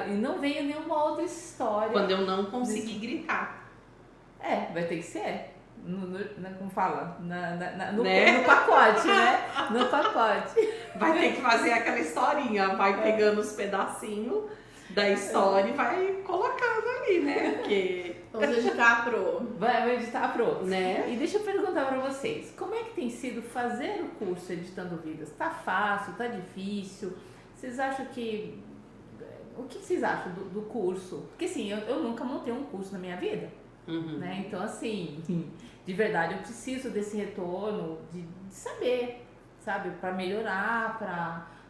Speaker 1: E não veio nenhuma outra história.
Speaker 4: Quando eu não consegui gritar.
Speaker 1: Vai ter que ser. Como fala? No pacote, né? No pacote.
Speaker 4: Vai ter que fazer aquela historinha, vai pegando os pedacinhos da história e vai colocando ali, né? Porque...
Speaker 2: Vamos editar
Speaker 1: Vai editar pro.
Speaker 4: Né?
Speaker 1: E deixa eu perguntar pra vocês, como é que tem sido fazer o curso Editando Vidas? Tá fácil? Tá difícil? Vocês acham que... O que vocês acham do curso? Porque assim, eu nunca montei um curso na minha vida. Né? Então assim, de verdade eu preciso desse retorno de saber, sabe, para melhorar,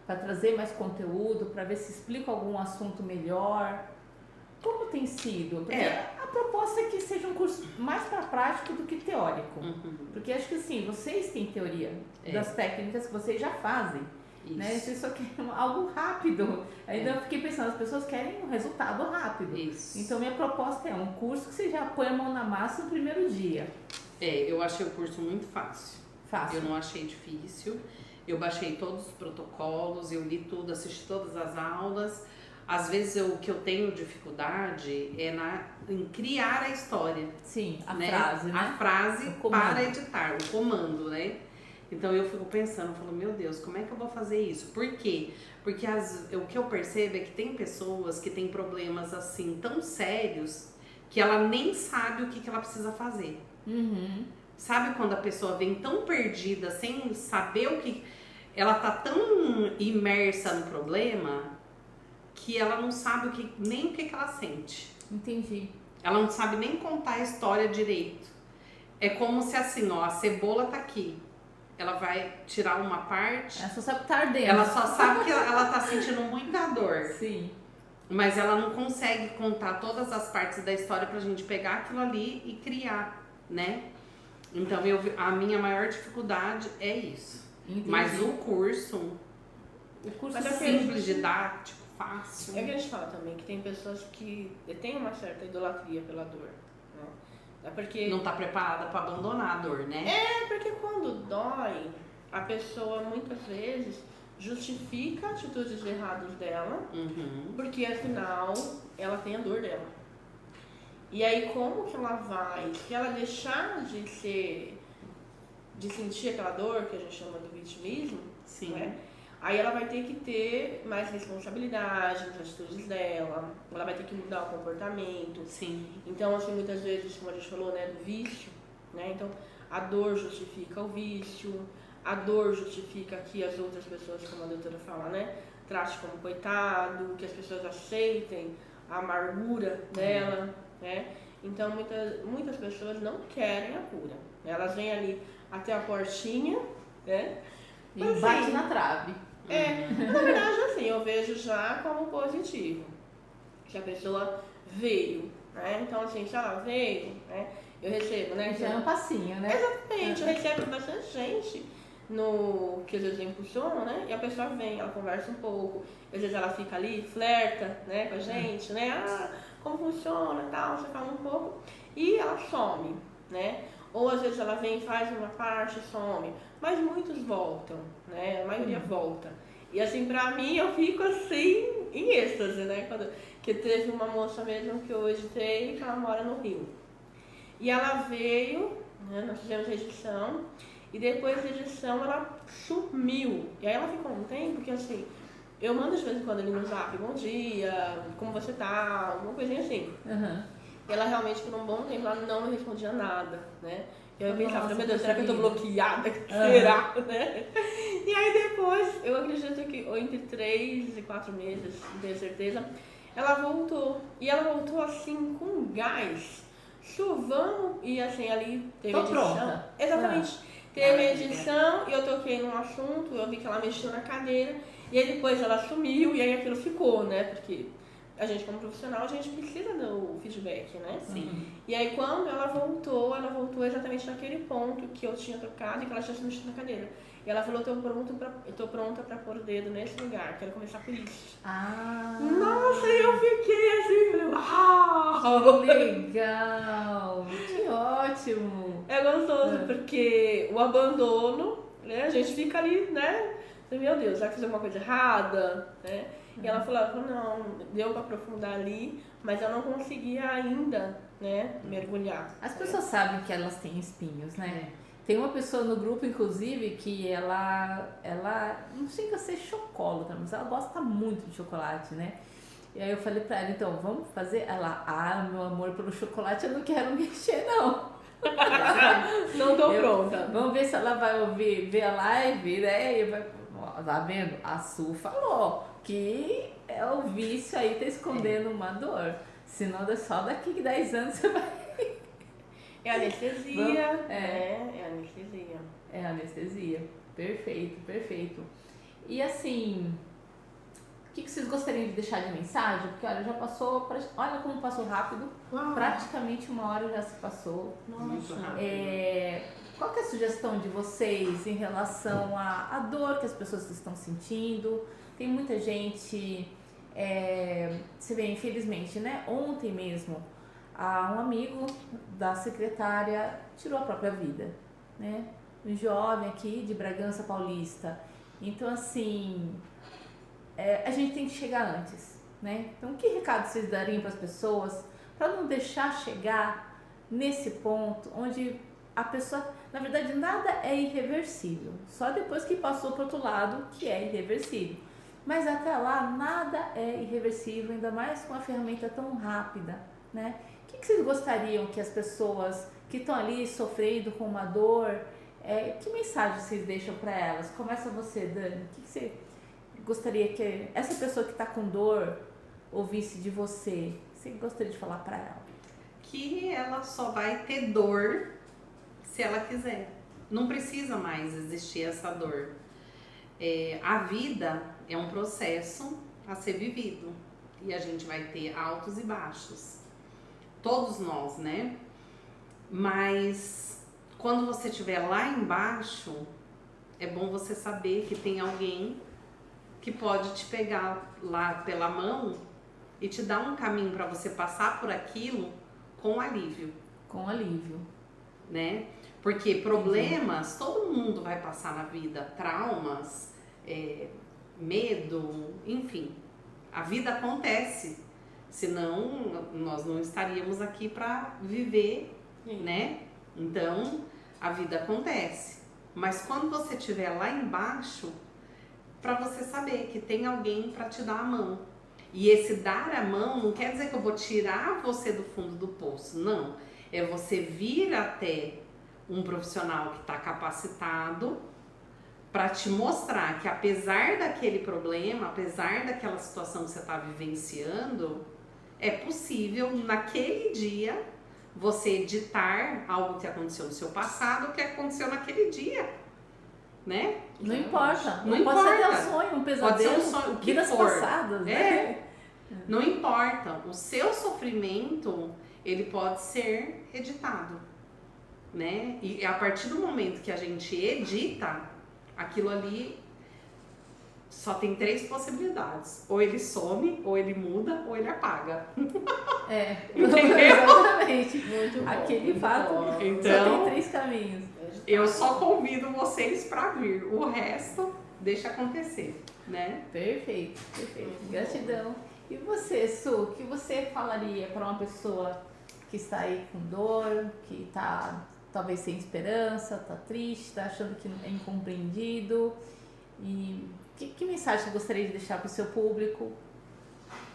Speaker 1: para trazer mais conteúdo, para ver se explico algum assunto melhor. Como tem sido? Porque a proposta é que seja um curso mais para prático do que teórico. Porque acho que assim, vocês têm teoria das técnicas que vocês já fazem. Né? Vocês só querem algo rápido. Ainda eu fiquei pensando, as pessoas querem um resultado rápido. Então minha proposta é um curso que você já põe a mão na massa no primeiro dia.
Speaker 4: Eu achei o curso muito fácil.
Speaker 1: Fácil.
Speaker 4: Eu não achei difícil. Eu baixei todos os protocolos, eu li tudo, assisti todas as aulas. Às vezes o que eu tenho dificuldade é em criar a história.
Speaker 1: Sim, a
Speaker 4: né?
Speaker 1: frase, né?
Speaker 4: A frase para editar, o comando, né? Então eu fico pensando, eu falo, meu Deus, como é que eu vou fazer isso? Por quê? Porque o que eu percebo é que tem pessoas que têm problemas assim tão sérios que ela nem sabe o que ela precisa fazer. Sabe quando a pessoa vem tão perdida, sem saber o que... Ela tá tão imersa no problema que ela não sabe nem o que ela sente.
Speaker 1: Entendi.
Speaker 4: Ela não sabe nem contar a história direito. É como se assim, ó, a cebola tá aqui. Ela vai tirar uma parte.
Speaker 1: Ela só sabe que tá ardendo.
Speaker 4: Ela só sabe que ela tá sentindo muita dor.
Speaker 1: Sim.
Speaker 4: Mas ela não consegue contar todas as partes da história pra gente pegar aquilo ali e criar, né? Então a minha maior dificuldade é isso.
Speaker 1: Entendi.
Speaker 4: Mas o curso
Speaker 2: Mas
Speaker 4: é simples, didático, fácil.
Speaker 2: É que a gente fala também que tem pessoas que têm uma certa idolatria pela dor, né? É porque...
Speaker 4: Não tá preparada pra abandonar a dor, né?
Speaker 2: É porque quando dói, a pessoa muitas vezes justifica atitudes erradas dela, porque afinal ela tem a dor dela. E aí como que ela vai, se ela deixar de sentir aquela dor, que a gente chama do vitimismo,
Speaker 4: Sim.
Speaker 2: Né? Aí ela vai ter que ter mais responsabilidade nas atitudes dela, ela vai ter que mudar o comportamento.
Speaker 4: Sim.
Speaker 2: Então, assim, muitas vezes, como a gente falou, né, do vício, né? Então, a dor justifica o vício, a dor justifica que as outras pessoas, como a doutora fala, né, trate como coitado, que as pessoas aceitem a amargura dela, né? Então, muitas pessoas não querem a cura. Elas vêm ali até a portinha, né?
Speaker 1: E bate na trave.
Speaker 2: Na verdade, assim, eu vejo já como positivo. Que a pessoa veio, né? Então, assim, se ela veio, né? Eu recebo, né?
Speaker 1: Já é um passinho, né?
Speaker 2: Exatamente, eu recebo bastante gente que às vezes impulsiona, né? E a pessoa vem, ela conversa um pouco, às vezes ela fica ali, flerta, né, com a gente, né? Ah, como funciona e tal, você fala um pouco, e ela some, né? Ou às vezes ela vem, faz uma parte e some. Mas muitos voltam, né? A maioria volta. E assim, pra mim, eu fico assim, em êxtase, né? Que teve uma moça mesmo que eu editei, que ela mora no Rio. E ela veio, né? Nós fizemos a edição, e depois da edição ela sumiu. E aí ela ficou um tempo que assim, eu mando de vez em quando ali no zap, bom dia, como você tá, alguma coisinha assim. E ela realmente, por um bom tempo, ela não me respondia nada, né? E aí eu pensava, meu Deus, será que eu tô bloqueada? Será, né? E aí depois, eu acredito que entre 3 e 4 meses, não tenho certeza, ela voltou. E ela voltou assim, com gás. Vamos, e assim, ali teve edição.
Speaker 1: Pronta.
Speaker 2: Exatamente. Teve edição e eu toquei num assunto, eu vi que ela mexeu na cadeira. E aí depois ela sumiu e aí aquilo ficou, né? Porque a gente como profissional, a gente precisa do feedback, né?
Speaker 4: Sim.
Speaker 2: E aí quando ela voltou exatamente naquele ponto que eu tinha trocado e que ela tinha se mexido na cadeira. E ela falou, eu tô pronta pra pôr o dedo nesse lugar, quero começar por isso. Nossa, e eu fiquei assim, falei, uau!
Speaker 1: Que legal! Que ótimo!
Speaker 2: É gostoso, porque o abandono, né? A gente fica ali, né? Meu Deus, já fiz alguma coisa errada, né? E ela falou, não, deu pra aprofundar ali, mas eu não conseguia ainda, né, mergulhar.
Speaker 1: As pessoas sabem que elas têm espinhos, né? Tem uma pessoa no grupo, inclusive, que ela não chega a ser chocolatra, mas ela gosta muito de chocolate, né? E aí eu falei pra ela, então, vamos fazer? Ela, meu amor, pelo chocolate eu não quero mexer, não.
Speaker 2: Não tô pronta.
Speaker 1: Vamos ver se ela vai ver a live, né? E vai, tá vendo? A Su falou que é o vício aí, tá escondendo uma dor. Senão só daqui a 10 anos você vai...
Speaker 2: É anestesia, é anestesia.
Speaker 1: É anestesia. Perfeito, perfeito. E assim, o que vocês gostariam de deixar de mensagem? Porque olha, já passou, olha como passou rápido.
Speaker 2: Uau.
Speaker 1: Praticamente 1 hora já se passou.
Speaker 2: Nossa.
Speaker 1: Qual que é a sugestão de vocês em relação à dor que as pessoas estão sentindo? Tem muita gente, você vê, infelizmente, né? Ontem mesmo, um amigo da secretária tirou a própria vida, né? Um jovem aqui de Bragança Paulista. Então, assim, a gente tem que chegar antes, né? Então, que recado vocês dariam para as pessoas para não deixar chegar nesse ponto onde a pessoa, na verdade, nada é irreversível, só depois que passou para o outro lado que é irreversível. Mas até lá, nada é irreversível, ainda mais com uma ferramenta tão rápida, né? O que vocês gostariam que as pessoas que estão ali sofrendo com uma dor, que mensagem vocês deixam para elas? Começa você, Dani. O que você gostaria que essa pessoa que está com dor ouvisse de você? O que você gostaria de falar para ela?
Speaker 4: Que ela só vai ter dor se ela quiser. Não precisa mais existir essa dor. A vida é um processo a ser vivido e a gente vai ter altos e baixos. Todos nós, né? Mas quando você estiver lá embaixo, é bom você saber que tem alguém que pode te pegar lá pela mão e te dar um caminho para você passar por aquilo com alívio.
Speaker 1: Com alívio.
Speaker 4: Né? Porque problemas todo mundo vai passar na vida, traumas, medo, enfim. A vida acontece, senão nós não estaríamos aqui para viver, né? Então, a vida acontece. Mas quando você estiver lá embaixo, para você saber que tem alguém para te dar a mão. E esse dar a mão não quer dizer que eu vou tirar você do fundo do poço, não. É você vir até um profissional que está capacitado para te mostrar que apesar daquele problema, apesar daquela situação que você está vivenciando, é possível naquele dia você editar algo que aconteceu no seu passado ou que aconteceu naquele dia, né?
Speaker 1: Não importa.
Speaker 4: Não
Speaker 1: pode ser
Speaker 4: importa.
Speaker 1: até um sonho, um pesadelo,
Speaker 4: Pode ser um sonho, o que
Speaker 1: vidas
Speaker 4: for.
Speaker 1: passadas, né?
Speaker 4: Não importa. O seu sofrimento, ele pode ser editado, né? E a partir do momento que a gente edita, aquilo ali só tem 3 possibilidades. Ou ele some, ou ele muda, ou ele apaga. Entendeu?
Speaker 1: Exatamente.
Speaker 2: Muito bom,
Speaker 1: Aquele
Speaker 2: muito
Speaker 1: fato
Speaker 2: bom.
Speaker 1: só
Speaker 4: Então,
Speaker 1: tem 3 caminhos.
Speaker 4: eu só convido vocês para vir. O resto, deixa acontecer, né?
Speaker 1: Perfeito, perfeito. Gratidão. E você, Su, o que você falaria para uma pessoa que está aí com dor, que está talvez sem esperança, está triste, está achando que é incompreendido? E que mensagem você gostaria de deixar para o seu público?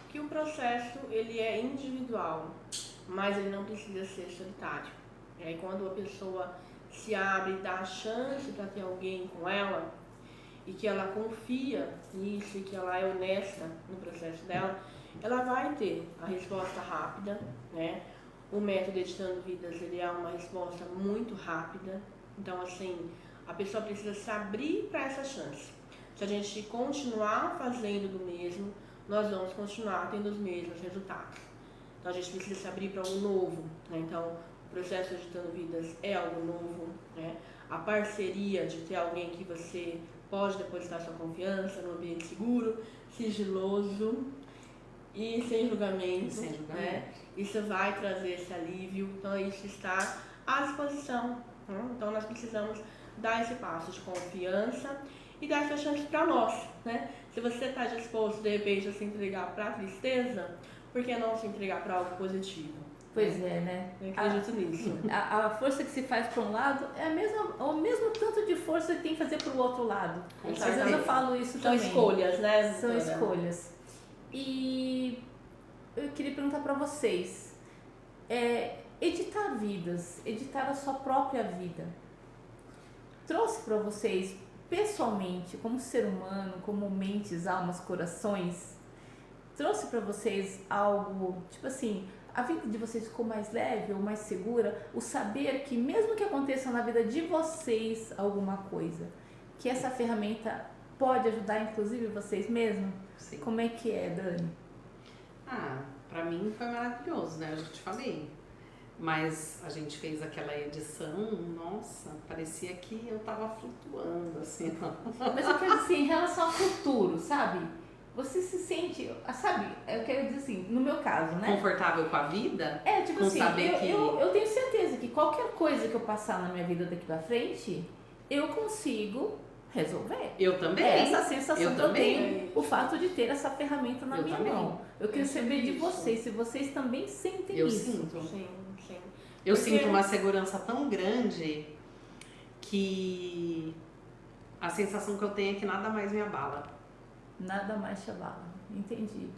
Speaker 2: Que o processo ele é individual, mas ele não precisa ser solitário. E aí quando a pessoa se abre e dá a chance para ter alguém com ela e que ela confia nisso e que ela é honesta no processo dela, ela vai ter a resposta rápida, né? O método Editando Vidas, ele é uma resposta muito rápida. Então, assim, a pessoa precisa se abrir para essa chance. Se a gente continuar fazendo do mesmo, nós vamos continuar tendo os mesmos resultados. Então, a gente precisa se abrir para algo novo, né? Então, o processo Editando Vidas é algo novo, né? A parceria de ter alguém que você pode depositar sua confiança num ambiente seguro, sigiloso e sem julgamento,
Speaker 4: Sem julgamento.
Speaker 2: né? Isso vai trazer esse alívio, então isso está à disposição, né? Então nós precisamos dar esse passo de confiança e dar essa chance para nós, né? Se você está disposto de repente a se entregar para a tristeza, por que não se entregar para algo positivo?
Speaker 1: Pois é, né?
Speaker 2: Eu acredito nisso.
Speaker 1: A força que se faz para um lado é o mesmo tanto de força que tem que fazer para o outro lado.
Speaker 4: Com
Speaker 1: Às vezes eu
Speaker 4: certeza.
Speaker 1: falo isso
Speaker 2: São
Speaker 1: também.
Speaker 2: escolhas, né?
Speaker 1: São
Speaker 2: Vitória?
Speaker 1: escolhas. E eu queria perguntar para vocês, editar vidas, editar a sua própria vida, trouxe para vocês pessoalmente, como ser humano, como mentes, almas, corações, trouxe para vocês algo, tipo assim, a vida de vocês ficou mais leve ou mais segura, o saber que mesmo que aconteça na vida de vocês alguma coisa, que essa ferramenta pode ajudar inclusive vocês mesmos?
Speaker 4: Sim.
Speaker 1: Como é que é, Dani?
Speaker 4: Pra mim foi maravilhoso, né? Eu já te falei. Mas a gente fez aquela edição, nossa, parecia que eu tava flutuando, assim, ó.
Speaker 1: Mas eu quero dizer, em relação ao futuro, sabe? Você se sente, sabe? Eu quero dizer assim, no meu caso, né?
Speaker 4: Confortável com a vida?
Speaker 1: Tipo
Speaker 4: com
Speaker 1: assim,
Speaker 4: saber que...
Speaker 1: eu tenho certeza que qualquer coisa que eu passar na minha vida daqui pra frente, eu consigo resolver.
Speaker 4: Eu também.
Speaker 1: É essa sensação
Speaker 4: Eu
Speaker 1: que eu
Speaker 4: também.
Speaker 1: tenho, o fato de ter essa ferramenta na
Speaker 4: Eu
Speaker 1: minha
Speaker 4: também.
Speaker 1: mão. Eu queria
Speaker 2: Eu
Speaker 1: saber de
Speaker 2: sinto
Speaker 1: vocês, se vocês também sentem
Speaker 4: Eu
Speaker 1: isso.
Speaker 4: sinto.
Speaker 2: Sim, sim.
Speaker 4: Eu
Speaker 2: Porque-
Speaker 4: sinto uma segurança tão grande que a sensação que eu tenho é que nada mais me abala.
Speaker 1: Nada mais te abala. Entendi.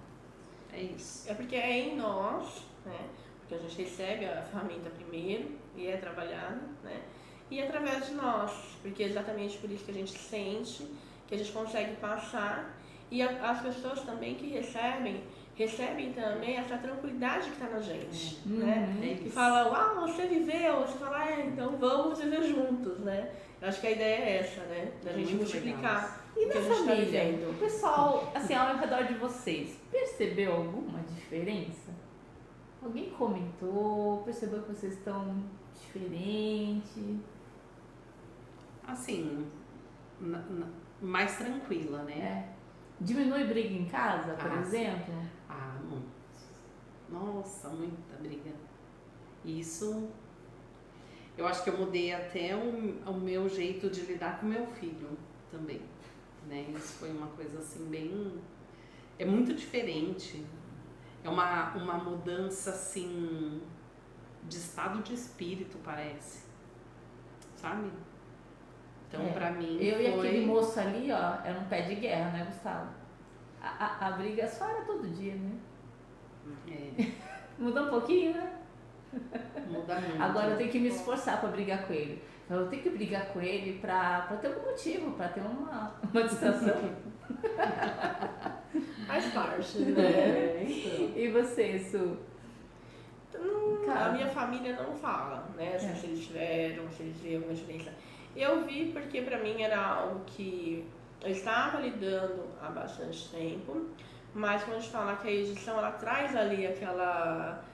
Speaker 4: É isso.
Speaker 2: É porque é em nós, né? Porque a gente recebe a ferramenta primeiro e é trabalhada, né? E é através de nós, porque é exatamente por isso que a gente sente, que a gente consegue passar. E as pessoas também que recebem recebem também essa tranquilidade que está na gente,
Speaker 1: Uhum.
Speaker 2: né?
Speaker 4: É
Speaker 2: Que
Speaker 4: isso.
Speaker 2: falam, você viveu, você fala, então vamos viver juntos, né? Eu acho que a ideia é essa, né? Da gente
Speaker 4: Muito
Speaker 2: multiplicar
Speaker 1: E
Speaker 2: o que
Speaker 1: na
Speaker 2: a gente está
Speaker 1: família, o
Speaker 2: vivendo.
Speaker 1: pessoal, assim, ao redor de vocês, percebeu alguma diferença? Alguém comentou, percebeu que vocês estão diferentes?
Speaker 4: Assim, mais tranquila, né?
Speaker 1: É. Diminui briga em casa, por
Speaker 4: Ah,
Speaker 1: exemplo?
Speaker 4: Ah, não. Nossa, muita briga. Isso, eu acho que eu mudei até o meu jeito de lidar com meu filho também, né? Isso foi uma coisa assim bem... É muito diferente. É uma mudança assim de estado de espírito, parece. Sabe? Então, pra mim
Speaker 1: Eu e
Speaker 4: foi...
Speaker 1: aquele moço ali, ó, era um pé de guerra, né, Gustavo? A briga só era todo dia, né?
Speaker 4: É,
Speaker 1: Mudou um pouquinho, né?
Speaker 4: muda muito.
Speaker 1: Agora eu tenho que me esforçar pra brigar com ele. Eu tenho que brigar com ele pra ter algum motivo, pra ter uma distração.
Speaker 2: Faz parte, né?
Speaker 4: É, então.
Speaker 1: E você, Su?
Speaker 2: A minha família não fala, né? Se eles tiveram, se eles viram alguma diferença. Eu vi porque pra mim era algo que eu estava lidando há bastante tempo, mas quando a gente fala que a edição ela traz ali aquela...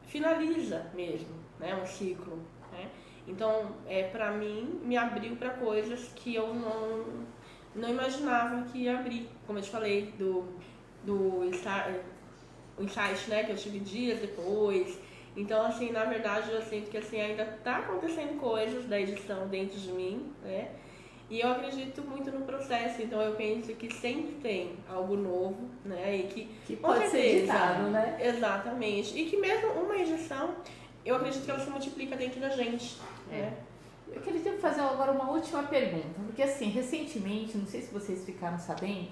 Speaker 2: finaliza mesmo, né? Um ciclo, né? Então, pra mim, me abriu pra coisas que eu não imaginava que ia abrir. Como eu te falei, o insight, né? Que eu tive dias depois. Então, assim, na verdade, eu sinto que assim, ainda tá acontecendo coisas da edição dentro de mim, né? E eu acredito muito no processo, então eu penso que sempre tem algo novo, né? E que
Speaker 1: pode ser editado, né?
Speaker 2: Exatamente. E que mesmo uma edição, eu acredito que ela se multiplica dentro da gente, né?
Speaker 1: Eu queria fazer agora uma última pergunta, porque assim, recentemente, não sei se vocês ficaram sabendo,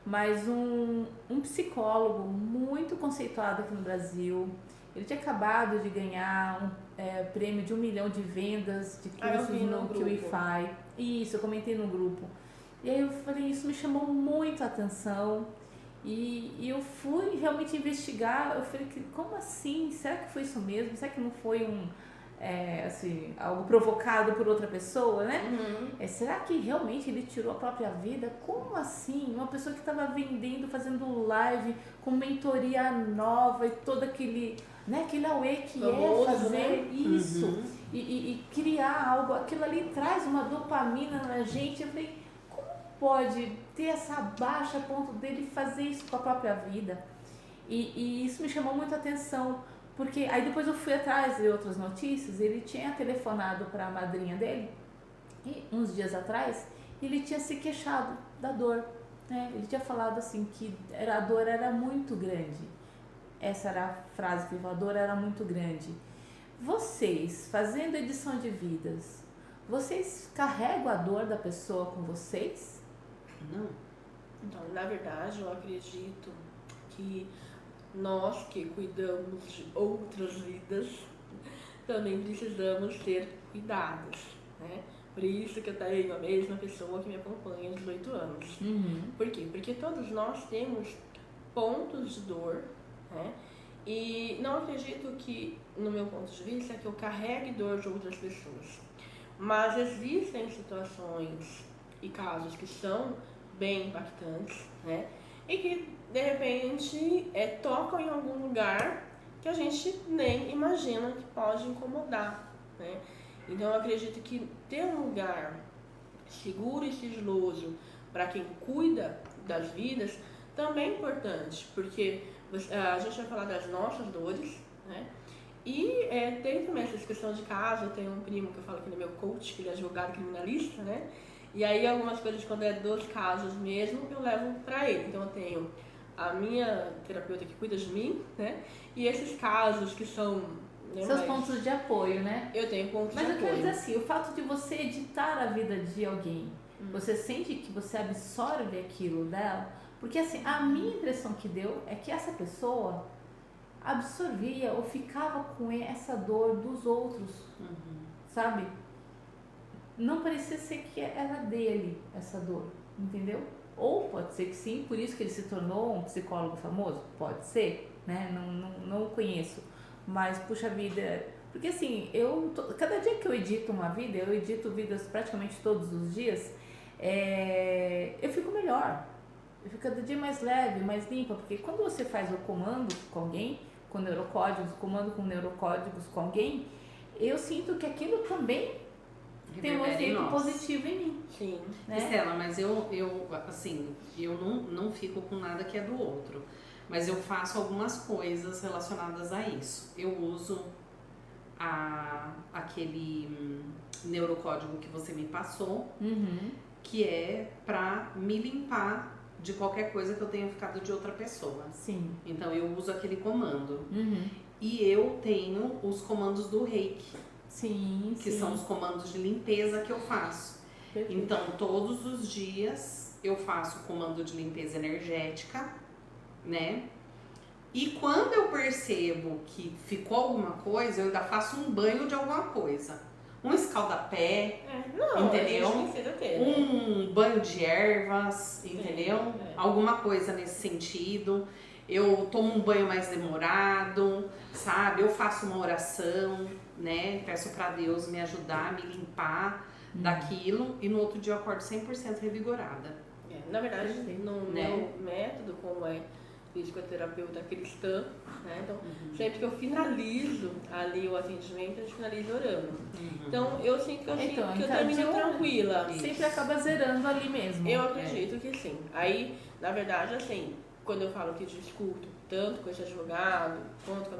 Speaker 1: mas um psicólogo muito conceituado aqui no Brasil, ele tinha acabado de ganhar um prêmio de 1 milhão de vendas de cursos no QIFI. Isso, eu comentei no grupo. E aí eu falei, isso me chamou muito a atenção. E eu fui realmente investigar. Eu falei, como assim? Será que foi isso mesmo? Será que não foi assim, algo provocado por outra pessoa, né?
Speaker 2: Uhum.
Speaker 1: Será que realmente ele tirou a própria vida? Como assim? Uma pessoa que estava vendendo, fazendo live com mentoria nova e todo aquele auê que
Speaker 2: Famoso,
Speaker 1: fazer
Speaker 2: né?
Speaker 1: isso
Speaker 4: Uhum.
Speaker 1: e criar algo, aquilo ali traz uma dopamina na gente. Eu falei, como pode ter essa baixa a ponto dele fazer isso com a própria vida? E isso me chamou muito a atenção, porque aí depois eu fui atrás de outras notícias. Ele tinha telefonado para a madrinha dele e uns dias atrás ele tinha se queixado da dor, né? Ele tinha falado assim que a dor era muito grande. Essa era a frase que ele falou, a dor era muito grande. Vocês, fazendo edição de vidas, vocês carregam a dor da pessoa com vocês?
Speaker 4: Não.
Speaker 2: Então, na verdade, eu acredito que nós que cuidamos de outras vidas também precisamos ter cuidados, né? Por isso que eu tenho a mesma pessoa que me acompanha há 18 anos. Por quê? Porque todos nós temos pontos de dor, né? E não acredito que, no meu ponto de vista, que eu carregue dor de outras pessoas. Mas existem situações e casos que são bem impactantes, né? E que, de repente, tocam em algum lugar que a gente nem imagina que pode incomodar, né? Então, eu acredito que ter um lugar seguro e sigiloso para quem cuida das vidas também é importante, porque a gente vai falar das nossas dores, né? E tem também essa questão de caso. Eu tenho um primo que eu falo que ele é meu coach, que ele é advogado criminalista, né? E aí algumas coisas, quando é dos casos mesmo, eu levo pra ele. Então eu tenho a minha terapeuta que cuida de mim, né? E esses casos que são...
Speaker 1: Seus pontos de apoio, né?
Speaker 2: Eu tenho pontos de
Speaker 1: apoio. Mas eu quero dizer assim, o fato de você editar a vida de alguém, você sente que você absorve aquilo dela? Porque assim, a minha impressão que deu é que essa pessoa absorvia ou ficava com essa dor dos outros, sabe? Não parecia ser que era dele essa dor, entendeu? Ou pode ser que sim, por isso que ele se tornou um psicólogo famoso, pode ser, né? Não conheço, mas puxa vida, porque assim, cada dia que eu edito uma vida, eu edito vidas praticamente todos os dias, eu fico melhor, eu fico cada dia mais leve, mais limpa, porque quando você faz o comando com alguém, com neurocódigos, comando com neurocódigos com alguém, eu sinto que aquilo também tem um efeito positivo em mim.
Speaker 2: Sim.
Speaker 1: Né?
Speaker 4: Estela, mas eu não fico com nada que é do outro. Mas eu faço algumas coisas relacionadas a isso. Eu uso aquele neurocódigo que você me passou, que é pra me limpar de qualquer coisa que eu tenha ficado de outra pessoa.
Speaker 1: Sim.
Speaker 4: Então eu uso aquele comando. E eu tenho os comandos do Reiki.
Speaker 1: Sim,
Speaker 4: que são os comandos de limpeza que eu faço.
Speaker 1: Perfeito.
Speaker 4: Então, todos os dias eu faço o comando de limpeza energética, né? E quando eu percebo que ficou alguma coisa, eu ainda faço um banho de alguma coisa. Um escaldapé, entendeu? Um banho de ervas, entendeu? Alguma coisa nesse sentido. Eu tomo um banho mais demorado, sabe? Eu faço uma oração, né? Peço pra Deus me ajudar, me limpar daquilo, e no outro dia eu acordo 100% revigorada.
Speaker 2: Na verdade, no meu método, como é psicoterapeuta cristã, né? Então, sempre que eu finalizo ali o atendimento, a gente finaliza orando. Então, eu sinto que eu termino tranquila.
Speaker 1: Sempre acaba zerando ali mesmo.
Speaker 2: Eu acredito que sim. Aí, na verdade, assim, quando eu falo que discuto tanto com esse advogado, quanto com a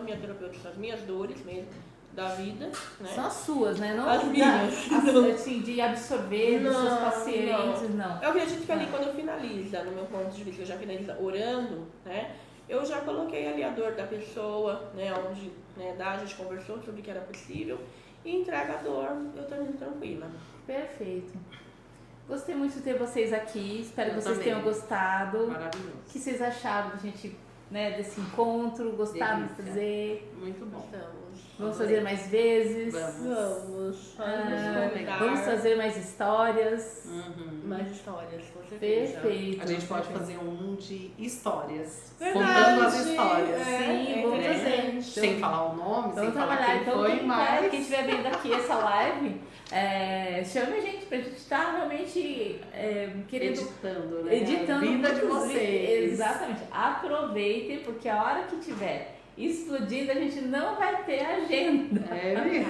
Speaker 2: minha terapeuta são as minhas dores mesmo da vida, né?
Speaker 1: São as suas, né? Não
Speaker 2: as minhas.
Speaker 1: Assim, de absorver dos seus pacientes, não.
Speaker 2: Eu acredito que ali, quando eu finalizo, no meu ponto de vista, eu já finalizo orando, né? Eu já coloquei ali a dor da pessoa, né? Onde a gente conversou sobre o que era possível, e entrega a dor, eu termino tranquila.
Speaker 1: Perfeito. Gostei muito de ter vocês aqui, espero que vocês
Speaker 4: também.
Speaker 1: tenham gostado.
Speaker 4: Maravilhoso.
Speaker 1: O que vocês acharam da gente, desse encontro? Gostaram de fazer?
Speaker 4: Muito bom.
Speaker 1: Vamos fazer mais vezes?
Speaker 2: Vamos
Speaker 1: fazer mais histórias?
Speaker 2: Mais histórias, com certeza.
Speaker 1: Perfeito.
Speaker 4: A gente pode fazer um de histórias.
Speaker 2: Verdade.
Speaker 4: Contando as histórias.
Speaker 1: Sim, vamos fazer.
Speaker 4: Sem falar o nome, sem falar
Speaker 1: trabalhar.
Speaker 4: quem foi, mas...
Speaker 1: Quem estiver vendo aqui essa live, chame a gente pra gente estar realmente querendo...
Speaker 4: Editando, né?
Speaker 1: Editando
Speaker 4: a vida de
Speaker 1: muitos
Speaker 4: vocês.
Speaker 1: Exatamente. Aproveitem, porque a hora que tiver explodindo, a gente não vai ter agenda.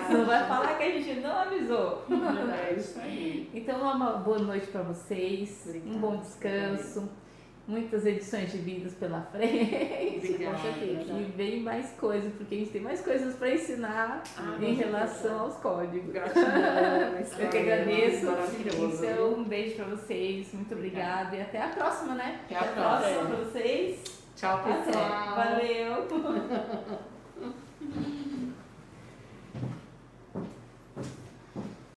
Speaker 1: Não vai falar que a gente não avisou.
Speaker 4: É isso aí.
Speaker 1: Então, uma boa noite para vocês.
Speaker 4: Obrigada.
Speaker 1: Um bom descanso. Muitas edições de vídeos pela frente.
Speaker 4: Obrigada.
Speaker 1: E vem mais coisas, porque a gente tem mais coisas para ensinar em relação aos códigos.
Speaker 4: Gratidão.
Speaker 1: Eu que agradeço.
Speaker 4: Maravilhoso.
Speaker 1: Então, um beijo para vocês. Muito obrigada. E até a próxima, né?
Speaker 4: Até a próxima
Speaker 1: para vocês.
Speaker 4: Tchau, pessoal.
Speaker 1: Valeu.